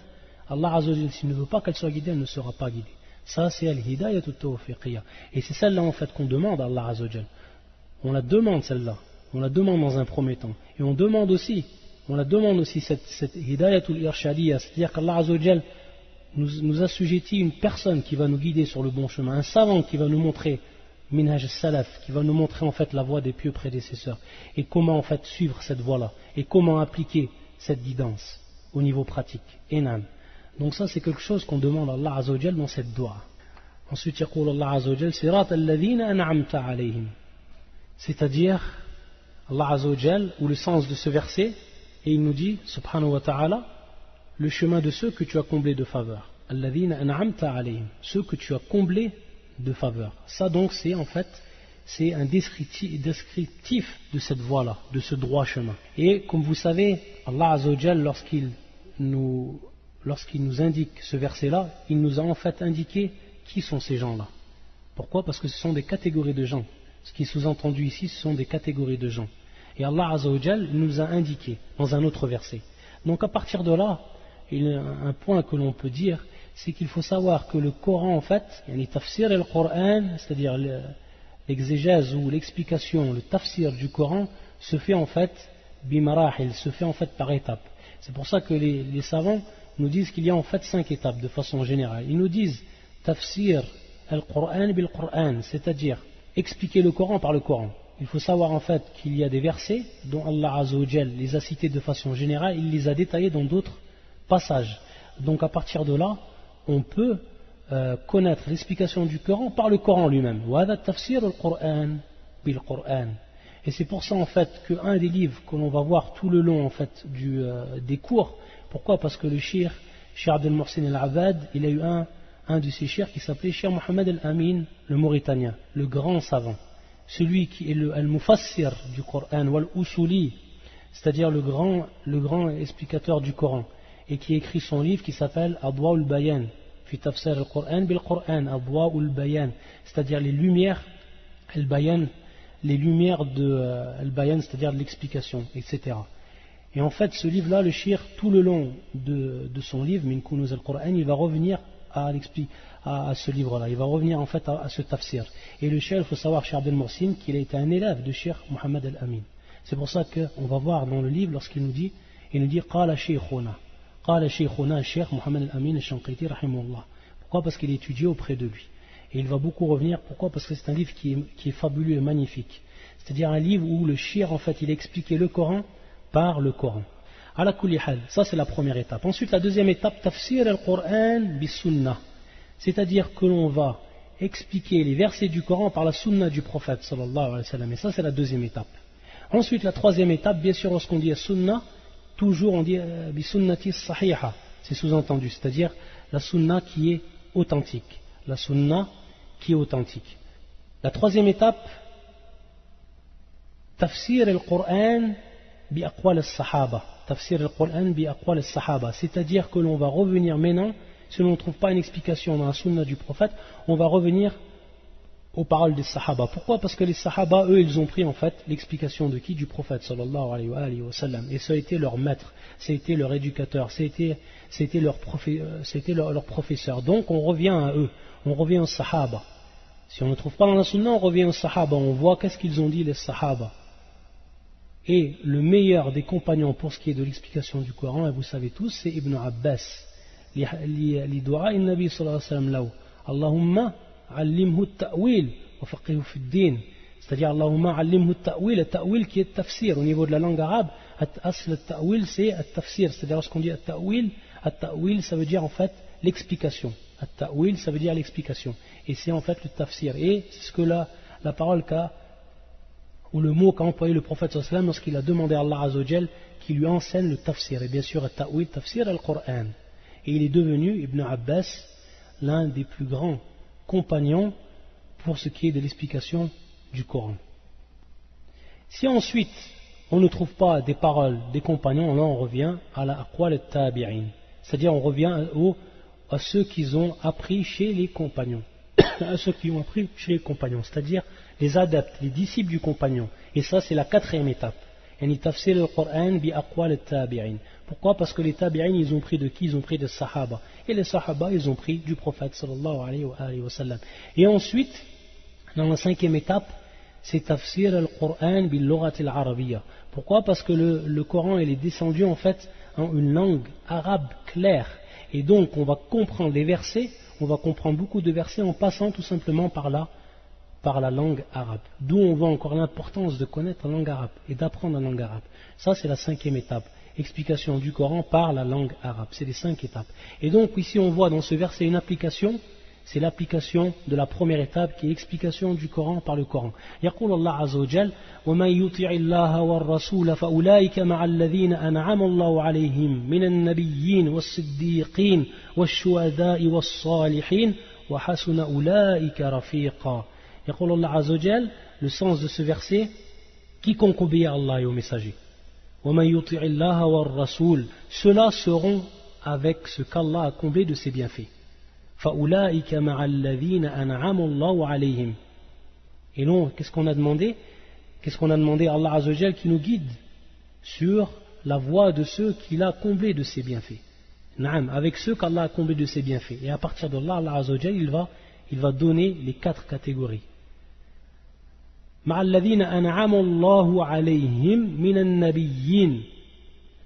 Allah s'il ne veut pas qu'elle soit guidée, elle ne sera pas guidée. Ça c'est al-hidayatu tawfiqiyya. Et c'est celle-là en fait qu'on demande à Allah Azzawajal. On la demande celle-là. On la demande dans un premier temps. Et on la demande aussi cette hidayatul irshadiyya, c'est-à-dire qu'Allah Azzawajal nous assujettit une personne qui va nous guider sur le bon chemin, un savant qui va nous montrer minhaj salaf, qui va nous montrer en fait la voie des pieux prédécesseurs et comment en fait suivre cette voie-là et comment appliquer cette guidance au niveau pratique. Enam. Donc ça c'est quelque chose qu'on demande à Allah Azzawajal dans cette dua. Ensuite yaqul Allah Azzawajal sirat alladhina an'amta alayhim. C'est-à-dire Allah Azzawajal, ou le sens de ce verset, et il nous dit subhanahu wa ta'ala, le chemin de ceux que tu as comblés de faveur. Alladhina an'amta alayhim, ceux que tu as comblés de faveur. Ça donc c'est en fait c'est un descriptif de cette voie-là, de ce droit chemin. Et comme vous savez, Allah Azza wa Jal, lorsqu'il nous indique ce verset-là, il nous a en fait indiqué qui sont ces gens-là. Pourquoi? Parce que ce sont des catégories de gens. Ce qui est sous-entendu ici, ce sont des catégories de gens. Et Allah Azza wa Jal nous a indiqué dans un autre verset. Donc à partir de là, il y a un point que l'on peut dire, c'est qu'il faut savoir que le Coran en fait, yani tafsir al-Qur'an, c'est-à-dire l'exégèse ou l'explication, le tafsir du Coran se fait en fait bimarahil, se fait en fait par étapes. C'est pour ça que les savants nous disent qu'il y a en fait 5 étapes de façon générale. Ils nous disent tafsir al-Qur'an bil-Qur'an, c'est-à-dire expliquer le Coran par le Coran. Il faut savoir en fait qu'il y a des versets dont Allah Azza wa Jal les a cités de façon générale, il les a détaillés dans d'autres passages. Donc à partir de là, on peut connaître l'explication du Coran par le Coran lui-même. Et c'est pour ça en fait qu'un des livres que l'on va voir tout le long en fait des cours, pourquoi? Parce que le Cheikh Abdel Mohsen Al-Abad, il a eu un de ses cheikhs qui s'appelait Cheikh Mohamed Al-Amin, le Mauritanien, le grand savant, celui qui est le Al-Mufassir du Coran, Wal-Usuli, c'est-à-dire le grand explicateur du Coran, et qui écrit son livre qui s'appelle Adwa'ul Bayan fi tafsir al-Qur'an bil-Qur'an, Adwa'ul Bayan, c'est-à-dire les lumières al-Bayan, les lumières de al-Bayan, c'est-à-dire de l'explication, etc. Et en fait, ce livre-là, le Cheikh, tout le long de son livre, Min Kunuz al-Qur'an, il va revenir à ce livre-là, il va revenir en fait à ce tafsir. Et le Cheikh, il faut savoir, Cheikh Abdel Mohsin, qu'il a été un élève de Cheikh Mohamed Al-Amin. C'est pour ça qu'on va voir dans le livre, lorsqu'il nous dit, Qala Sheikhuna. Qala Sheikhuna, Cheikh Mohamed Al-Amin Al-Shanqiti, rahimahullah. Pourquoi? Parce qu'il est étudié auprès de lui. Et il va beaucoup revenir. Pourquoi? Parce que c'est un livre qui est fabuleux et magnifique. C'est-à-dire un livre où le Cheikh, en fait, il a expliqué le Coran par le Coran. Ala kulli hal, ça c'est la première étape. Ensuite, la deuxième étape, tafsir al-Qur'an bis-sunnah. C'est-à-dire que l'on va expliquer les versets du Coran par la sunna du prophète sallallahu alayhi wa sallam. Et ça c'est la deuxième étape. Ensuite, la troisième étape, bien sûr, lorsqu'on dit sunna, toujours on dit bi-sunnati sahiha. C'est sous-entendu, c'est-à-dire la sunna qui est authentique. La sunna qui est authentique. La troisième étape, tafsir al-Qur'an bi-aqwal al-sahaba. Tafsir al-Qur'an bi-aqwal al-sahaba. C'est-à-dire que l'on va revenir maintenant, si l'on ne trouve pas une explication dans la sunna du prophète, on va revenir aux paroles des sahaba. Pourquoi? Parce que les sahaba, eux, ils ont pris en fait l'explication de qui? Du prophète sallallahu alayhi wa sallam. Et ça a été leur maître, ça a été leur éducateur, c'était leur professeur. Donc on revient à eux, on revient aux sahaba. Si on ne trouve pas dans la sunna, on revient aux sahaba, on voit qu'est-ce qu'ils ont dit les sahaba. Et le meilleur des compagnons pour ce qui est de l'explication du Coran, et vous savez tous, c'est Ibn Abbas. لدعاء النبي صلى الله عليه وسلم له اللهم علمه التأويل وفقهه في الدين, c'est-à-dire اللهم علمه التأويل, التأويل qui est tafsir au niveau de la langue arabe. Asl التأويل c'est tafsir, c'est-à-dire lorsqu'on dit التأويل ça veut dire en fait l'explication. التأويل ça veut dire l'explication, et c'est en fait le tafsir. Et c'est ce que la parole ou le mot qu'a employé le prophète sallallahu alayhi wa sallam lorsqu'il a demandé à Allah Azza wa Jal qui lui enseigne le tafsir. Et bien sûr التأويل tafsir al-Qur'an. Et il est devenu, Ibn Abbas, l'un des plus grands compagnons pour ce qui est de l'explication du Coran. Si ensuite on ne trouve pas des paroles des compagnons, là on revient à la aqwal al-tabi'in, c'est-à-dire on revient à ceux qui ont appris chez les compagnons, à ceux qui ont appris chez les compagnons, c'est-à-dire les adeptes, les disciples du compagnon. Et ça c'est la quatrième étape. Yani tafsir al-Qur'an bi aqwal al-tabi'in. Pourquoi? Parce que les tabi'in, ils ont pris de qui? Ils ont pris des sahaba. Et les sahaba, ils ont pris du prophète sallallahu alayhi wa sallam. Et ensuite, dans la cinquième étape, c'est tafsir al-Qur'an bil lughat al-arabiyya. Pourquoi? Parce que le Coran, il est descendu en fait en une langue arabe claire. Et donc, on va comprendre les versets, on va comprendre beaucoup de versets en passant tout simplement par la langue arabe. D'où on voit encore l'importance de connaître la langue arabe et d'apprendre la langue arabe. Ça, c'est la cinquième étape. Explication du Coran par la langue arabe. C'est les 5 étapes. Et donc, ici, on voit dans ce verset une application c'est l'application de la première étape qui est l'explication du Coran par le Coran. يقول الله عز وجل ومن يطع الله والرسول فأولئك مع الذين أنعم الله عليهم من النبيين والصديقين والشهداء والصالحين وحسن أولئك رفيقا. يقول الله عز وجل, le sens de ce verset, quiconque obéit à Allah et au messager. ومن يطع الله والرسول, ceux-là seront avec ce qu'Allah a comblé de ses bienfaits. فَأُولَٰئِكَ مَعَ الَّذِينَ أَنْعَمَ اللَّهُ عَلَيْهِمْ. Et non, qu'est-ce qu'on a demandé? Qu'est-ce qu'on a demandé à Allah Azza wa Jal qui nous guide sur la voie de ceux qu'il a comblés de ses bienfaits. Naam, avec ceux qu'Allah a comblés de ses bienfaits. Et à partir de là, Allah Azza wa Jal, il va donner les 4 catégories. مَعَ الَّذِينَ أَنْعَمَ اللَّهُ عَلَيْهِمْ مِنَ النَّبِيِّينَ,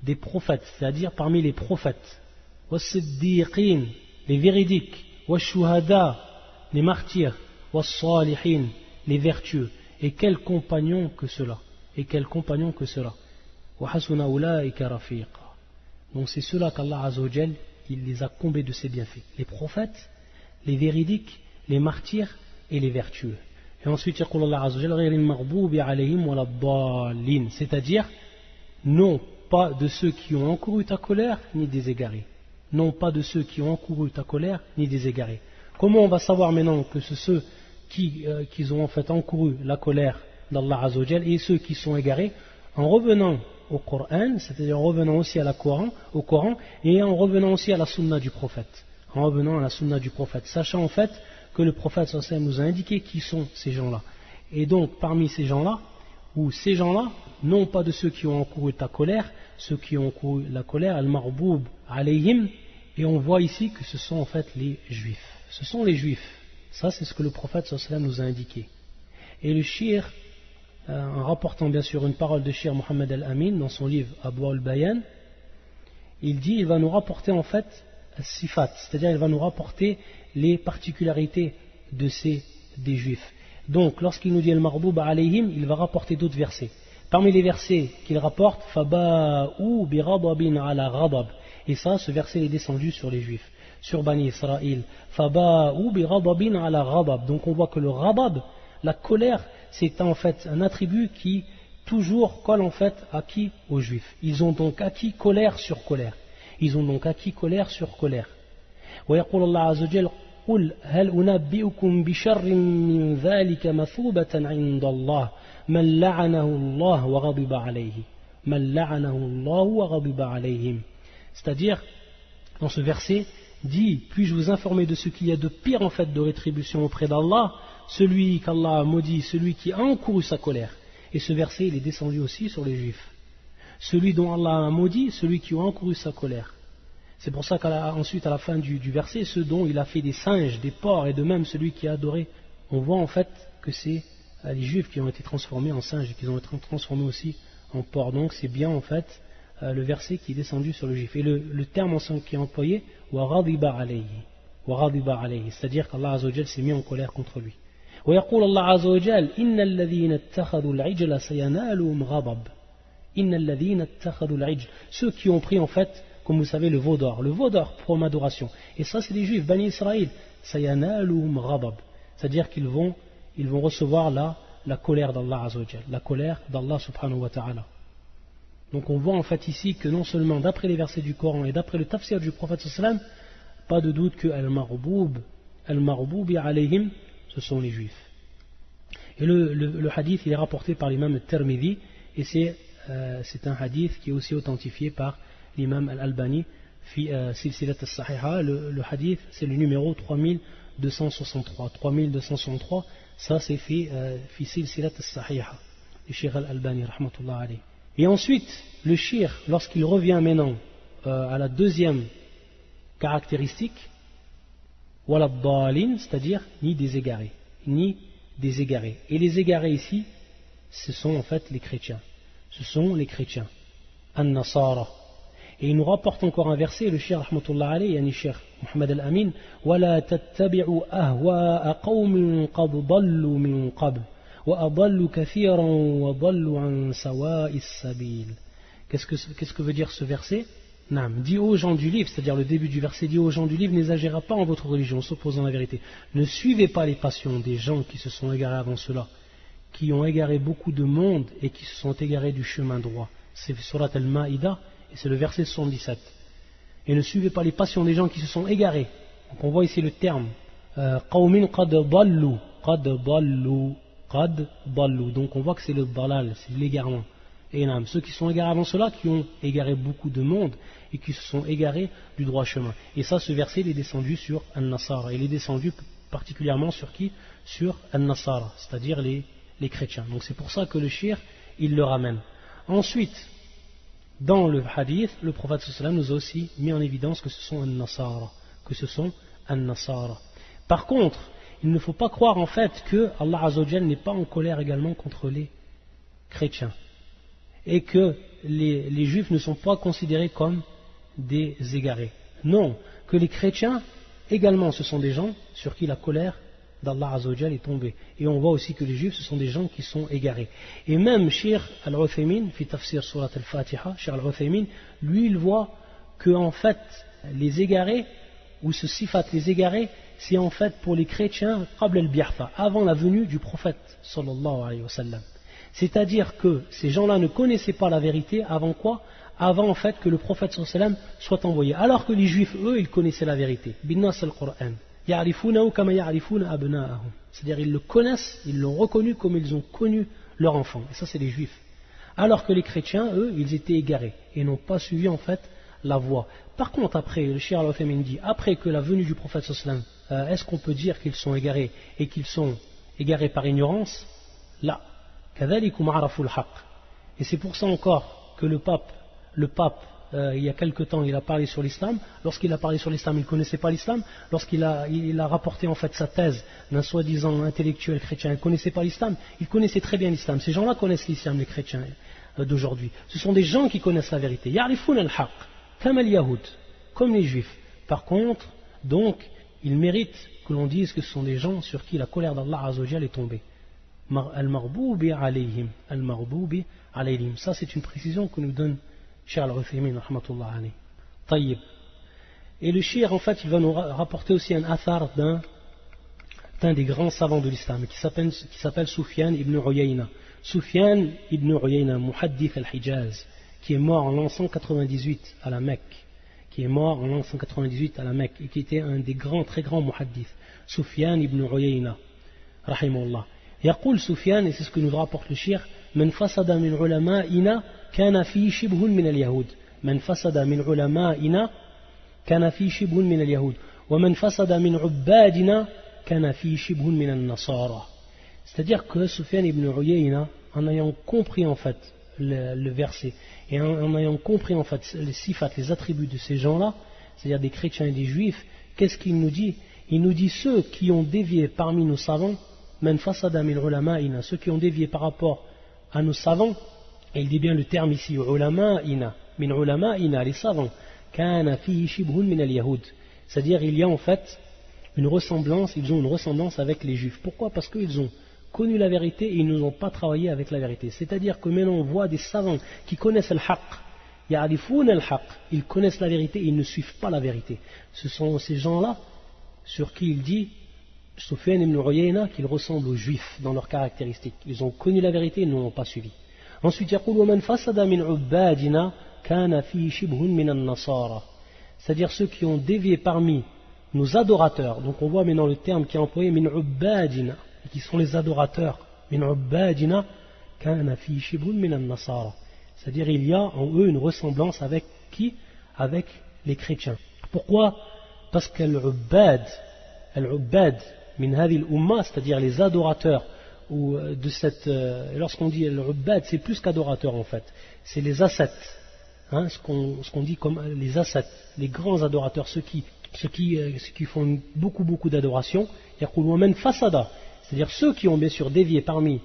des prophètes, c'est-à-dire parmi les prophètes. وَالصِّدِّيقِينَ, les véridiques, washuhada, les martyrs, wassalihin, les vertueux. Et quel compagnon que cela. Et quel compagnon que cela. Wahasuna ulaika rafiqa. Donc c'est cela qu'Allah Azza wa Jal, il les a comblés de ses bienfaits. Les prophètes, les véridiques, les martyrs et les vertueux. Et ensuite, yaqul Allah Azza wa Jal, ghayril maghdubi alayhim wa laddallin, c'est-à-dire non pas de ceux qui ont encouru ta colère ni des égarés. Non pas de ceux qui ont encouru ta colère, ni des égarés. Comment on va savoir maintenant que ce sont ceux qui ont en fait encouru la colère d'Allah Azza wa Jal et ceux qui sont égarés? En revenant au Coran, c'est-à-dire en revenant aussi au Coran et en revenant aussi à la sunna du prophète. En revenant à la sunna du prophète, sachant en fait que le prophète sallallahu alayhi wa sallam nous a indiqué qui sont ces gens-là. Et donc parmi ces gens-là, non pas de ceux qui ont encouru ta colère, ceux qui ont encouru la colère, al-marboub alayhim, et on voit ici que ce sont en fait les juifs. Ce sont les juifs. Ça, c'est ce que le prophète sallallahu alayhi wa sallam nous a indiqué. Et le shir, en rapportant bien sûr une parole de shir Mohammed al-Amin dans son livre Abwa al-Bayan, il va nous rapporter en fait sifat, c'est-à-dire il va nous rapporter les particularités des juifs. Donc, lorsqu'il nous dit al-marboub alayhim, il va rapporter d'autres versets. Parmi les versets qu'il rapporte, Faba'u bi ghadabin ala ghadab. Et ça, ce verset est descendu sur les juifs, sur Bani Israël. Faba'u bi ghadabin ala ghadab. Donc on voit que le ghadab, la colère, c'est en fait un attribut qui toujours colle en fait à qui? Aux juifs. Ils ont donc acquis colère sur colère. Ils ont donc acquis colère sur colère. ويقول الله عز وجل قل هل أنبئكم بشر من ذلك مثوبة عند الله من لعنه الله وغضب عليه من لعنه الله وغضب عليهم. C'est-à-dire, dans ce verset, dit, puis-je vous informer de ce qu'il y a de pire en fait de rétribution auprès d'Allah, celui qu'Allah a maudit, celui qui a encouru sa colère. Et ce verset, il est descendu aussi sur les juifs. Celui dont Allah a maudit, celui qui a encouru sa colère. C'est pour ça qu'ensuite, à la fin du verset, ceux dont il a fait des singes, des porcs, et de même celui qui a adoré, on voit en fait que c'est les juifs qui ont été transformés en singes et qui ont été transformés aussi en porcs. Donc c'est bien en fait le verset qui est descendu sur le juif. Et le terme qui est employé, وَغَضِبَ عَلَيْهِ, c'est-à-dire qu'Allah Azza wa Jal s'est mis en colère contre lui. ويقول الله عز وجل إن الذين اتخذوا العجل سينالهم غضب. إن الذين اتخذوا العجل, ceux qui ont pris en fait, comme vous savez, le veau d'or pour adoration. Et ça, c'est les juifs, Bani Israël. سينالهم غضب, c'est-à-dire qu'ils vont recevoir la colère d'Allah Azza wa Jal, la colère d'Allah subhanahu wa ta'ala. Donc on voit en fait ici que non seulement d'après les versets du Coran et d'après le tafsir du prophète sallallahu alayhi wa sallam, pas de doute que al-maghboubi alayhim, ce sont les juifs. Et le hadith, il est rapporté par l'imam al-Tirmidhi, et c'est un hadith qui est aussi authentifié par l'imam al-Albani fi silsilat al-sahiha. Le hadith, c'est le numéro 3263, ça c'est fi silsilat al-sahiha, le Cheikh al-Albani rahmatullah alayhi. Et ensuite, le shir, lorsqu'il revient maintenant à la deuxième caractéristique, waladdalin, c'est-à-dire ni des égarés. Et les égarés ici, ce sont en fait les chrétiens. An-Nasara. Et il nous rapporte encore un verset, le shir rahmatullah alayhi, yani shir Mohammed al-Amin, وَلَا تَتَّبِعُوا أَهْوَاءَ قَوْمٍ قَدْ ضَلُّوا مِنْ قَبْلِ وَأَضَلُّوا كَثِيرًا وَضَلُّوا عَنْ سَوَاءِ السَّبِيلِ. Qu'est-ce que veut dire ce verset? Naam, dit aux gens du livre, c'est-à-dire le début du verset, dit aux gens du livre, n'exagérez pas en votre religion, s'opposant à la vérité. Ne suivez pas les passions des gens qui se sont égarés avant cela, qui ont égaré beaucoup de monde et qui se sont égarés du chemin droit. C'est Surat al-Ma'ida et c'est le verset 77. Et ne suivez pas les passions des gens qui se sont égarés. Donc on voit ici le terme qawmin qad dallu, qad dallu, qad dallu. Donc on voit que c'est le dalal, c'est l'égarement. Et non, ceux qui sont égarés avant cela, qui ont égaré beaucoup de monde et qui se sont égarés du droit chemin. Et ça, ce verset, il est descendu sur An-Nasara. Il est descendu particulièrement sur qui? Sur An-Nasara, c'est-à-dire les chrétiens. Donc c'est pour ça que le shir, il le ramène. Ensuite, dans le hadith, le prophète sallallahu nous a aussi mis en évidence que ce sont An-Nasara. Que ce sont An-Nasara. Par contre, il ne faut pas croire en fait que Allah Azza wa Jal n'est pas en colère également contre les chrétiens. Et que les juifs ne sont pas considérés comme des égarés. Non, que les chrétiens également ce sont des gens sur qui la colère d'Allah Azza wa Jal est tombée. Et on voit aussi que les juifs ce sont des gens qui sont égarés. Et même Cheikh Al-Uthaymin, fi tafsir surat Al-Fatiha, Cheikh Al-Uthaymin, lui il voit que en fait les égarés, ou ce sifat les égarés, c'est en fait pour les chrétiens qabl al-bi'tha, avant la venue du prophète sallallahu alayhi wa sallam. C'est-à-dire que ces gens-là ne connaissaient pas la vérité avant quoi? Avant en fait que le prophète sallallahu alayhi wa sallam soit envoyé. Alors que les juifs, eux, ils connaissaient la vérité. Binnas al-Qur'an. Ya'rifunahu kama ya'rifuna abna'ahum. C'est-à-dire ils le connaissent, ils l'ont reconnu comme ils ont connu leur enfant. Et ça c'est les juifs. Alors que les chrétiens, eux, ils étaient égarés et n'ont pas suivi en fait la voie. Par contre, après, le Cheikh Al-Uthaymin dit, après que la venue du prophète sallallahu alayhi wa sallam, est-ce qu'on peut dire qu'ils sont égarés et qu'ils sont égarés par ignorance? Là. Et c'est pour ça encore que le pape, il y a quelque temps, il a parlé sur l'islam. Lorsqu'il a parlé sur l'islam, il ne connaissait pas l'islam. Lorsqu'il a rapporté en fait sa thèse d'un soi-disant intellectuel chrétien, il ne connaissait pas l'islam. Il connaissait très bien l'islam. Ces gens-là connaissent l'islam, les chrétiens d'aujourd'hui. Ce sont des gens qui connaissent la vérité. Ya'rifun al-haq, comme al-yahoud, comme les juifs. Par contre, donc, ils méritent que l'on dise que ce sont des gens sur qui la colère d'Allah Azza wa Jal est tombée. Al-Maghboubi alayhim. Al-Maghboubi alayhim. Ça, c'est une précision que nous donne Cheikh Al-Uthaymin, rahmatullah alayhi. Tayyib. Et le Cheikh, en fait, il va nous rapporter aussi un athar d'un des grands savants de l'islam, qui s'appelle Sufyan ibn Uyayna. Sufyan ibn Uyayna, muhaddith al-Hijaz, qui est mort en l'an 198 à la Mecque. Et qui était un des grands, très grands muhaddith. Sufyan ibn Uyayna, rahimahullah. يقول سفيان, et c'est ce que nous rapporte le Cheikh, من فسد من علمائنا كان فيه شبه من اليهود. من فسد من علمائنا كان فيه شبه من اليهود. ومن فسد من عبادنا كان فيه شبه من النصارى. C'est-à-dire que Sufyan ibn Uyayna, en ayant compris en fait le verset et en ayant compris en fait les sifat, les attributs de ces gens-là, c'est-à-dire des chrétiens et des juifs, qu'est-ce qu'il nous dit? Il nous dit ceux qui ont dévié parmi nos savants, ceux qui ont dévié par rapport à nos savants, et il dit bien le terme ici, les savants, c'est-à-dire il y a en fait une ressemblance, ils ont une ressemblance avec les juifs. Pourquoi? Parce qu'ils ont connu la vérité et ils ne ont pas travaillé avec la vérité. C'est-à-dire que maintenant on voit des savants qui connaissent le haqq, ils connaissent la vérité et ils ne suivent pas la vérité. Ce sont ces gens-là sur qui il dit Sufyan ibn Uyayna qu'ils ressemblent aux juifs dans leurs caractéristiques. Ils ont connu la vérité et ils ne l'ont pas suivi. Ensuite, c'est-à-dire ceux qui ont dévié parmi nos adorateurs. Donc on voit maintenant le terme qui est employé min ubbadina, qui sont les adorateurs. Min ubbadina kana fi shibhun min an-nasara. C'est-à-dire il y a en eux une ressemblance avec qui? Avec les chrétiens. Pourquoi? Parce qu'al-ubbad min hadhi al-umma, c'est-à-dire les adorateurs ou de cette lorsqu'on dit al-ubbad, c'est plus qu'adorateurs en fait, c'est les ascètes, hein, ce qu'on dit comme les ascètes, les grands adorateurs, ceux qui font beaucoup d'adoration, yaqulu man fasada, c'est-à-dire ceux qui ont bien sûr dévié parmi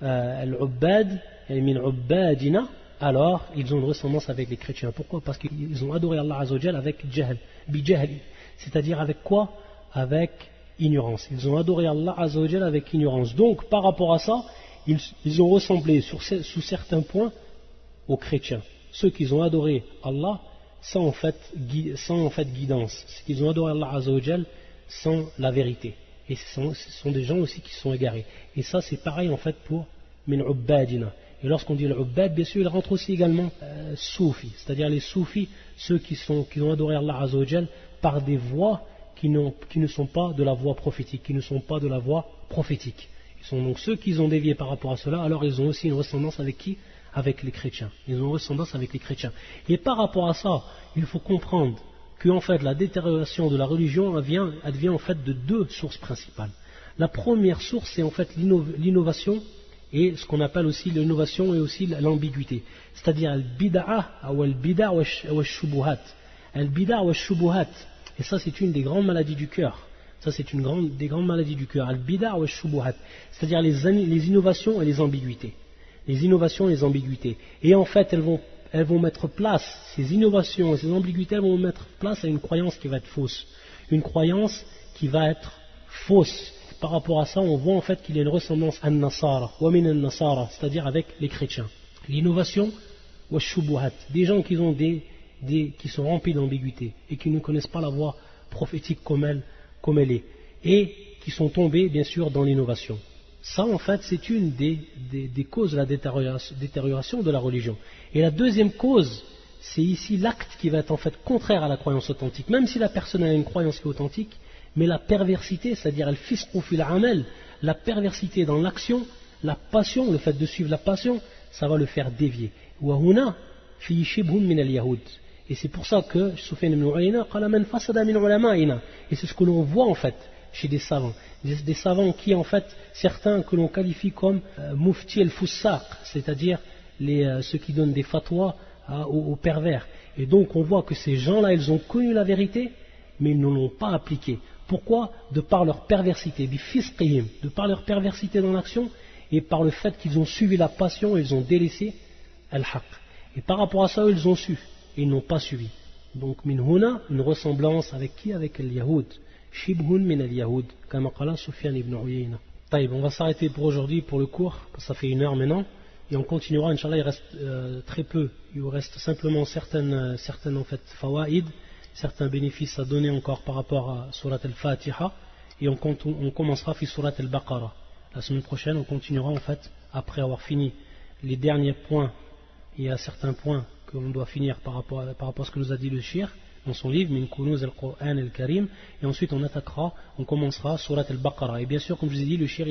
al-ubbad et min ubbadina, alors ils ont une ressemblance avec les chrétiens. Pourquoi? Parce qu'ils ont adoré Allah Azza wa Jal avec jahl, bi jahl, c'est-à-dire avec quoi? Avec ignorance. Ils ont adoré Allah Azza wa Jal avec ignorance. Donc par rapport à ça, ils ont ressemblé sous certains points aux chrétiens. Ceux qui ont adoré Allah sans en fait guidance. C'est qu'ils ont adoré Allah Azza wa Jal sans la vérité. Et ce sont des gens aussi qui sont égarés. Et ça c'est pareil en fait pour min ubbadina. Et lorsqu'on dit le ubbad, bien sûr il rentre aussi également soufis, c'est-à-dire les soufis, ceux qui ont adoré Allah Azza wa Jal par des voies qui ne sont pas de la voie prophétique, Ils sont donc ceux qui ont dévié par rapport à cela, alors ils ont aussi une ressemblance avec qui? Avec les chrétiens. Ils ont une ressemblance avec les chrétiens. Et par rapport à ça, il faut comprendre que en fait la détérioration de la religion advient en fait de deux sources principales. La première source c'est en fait l'innovation et ce qu'on appelle aussi l'innovation et aussi l'ambiguïté. C'est-à-dire al-bid'a ou al-bid'a wa al-shubuhat. Al-bid'a wa al-shubuhat. Et ça c'est une des grandes maladies du cœur. Ça c'est des grandes maladies du cœur. Al-bid'a wa al-shubuhat. C'est-à-dire les innovations et les ambiguïtés. Les innovations et les ambiguïtés. Et en fait elles vont mettre place, ces innovations et ces ambiguïtés, elles vont mettre place à une croyance qui va être fausse. Une croyance qui va être fausse. Par rapport à ça, on voit en fait qu'il y a une ressemblance à Nasara, wa min al-Nasara, c'est-à-dire avec les chrétiens. L'innovation, wa shubuhat, des gens qui sont remplis d'ambiguïté et qui ne connaissent pas la voie prophétique comme elle est, et qui sont tombés bien sûr dans l'innovation. Ça en fait c'est une des causes de la détérioration de la religion. Et la deuxième cause, c'est ici l'acte qui va être en fait contraire à la croyance authentique, même si la personne a une croyance qui est authentique, mais la perversité, c'est-à-dire al-fisqu fil amal, la perversité dans l'action, la passion, le fait de suivre la passion, ça va le faire dévier. Wa huna fi shibhun min al-yahud. Et c'est pour ça que Sufyan ibn Uyayna qala man fasada min ulama'ina. Et c'est ce que l'on voit en fait chez des savants. Des savants qui en fait, certains que l'on qualifie comme mufti al-fussaq, c'est-à-dire ceux qui donnent des fatwas aux pervers. Et donc on voit que ces gens-là, ils ont connu la vérité, mais ils ne l'ont pas appliquée. Pourquoi? De par leur perversité, de par leur perversité dans l'action, et par le fait qu'ils ont suivi la passion, ils ont délaissé al-haq. Et par rapport à ça, ils ont su, et ils n'ont pas suivi. Donc, min huna, une ressemblance avec qui? Avec les Yahoud. Shibhun min al-Yahoud, comme qala Sufyan ibn Uyayna. Taïb, on va s'arrêter pour aujourd'hui, pour le cours, parce que ça fait 1 heure maintenant, et on continuera, Inch'Allah, il reste très peu, il vous reste simplement certaines en fait, fawaïd, certains bénéfices à donner encore par rapport à Surat al-Fatiha, et on commencera fi Surat al-Baqarah. La semaine prochaine, on continuera en fait, après avoir fini les derniers points, il y a certains points qu'on doit finir par rapport à ce que nous a dit le Cheikh dans son livre, Min Kunuz al-Qur'an al-Karim, et ensuite on commencera Surat al-Baqarah. Et bien sûr, comme je vous ai dit, le Cheikh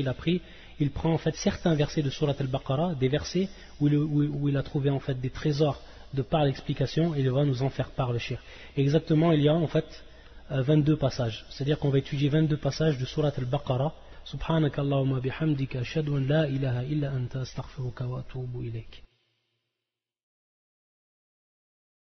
il prend en fait certains versets de Surat al-Baqarah, des versets où il a trouvé en fait des trésors de par l'explication, et il va nous en faire part le Cheikh. Exactement, il y a en fait 22 passages, c'est-à-dire qu'on va étudier 22 passages de Surat al-Baqarah. Subhanakallahumma bihamdika ashhadu an la ilaha illa anta astaghfiruka wa atubu ilayk.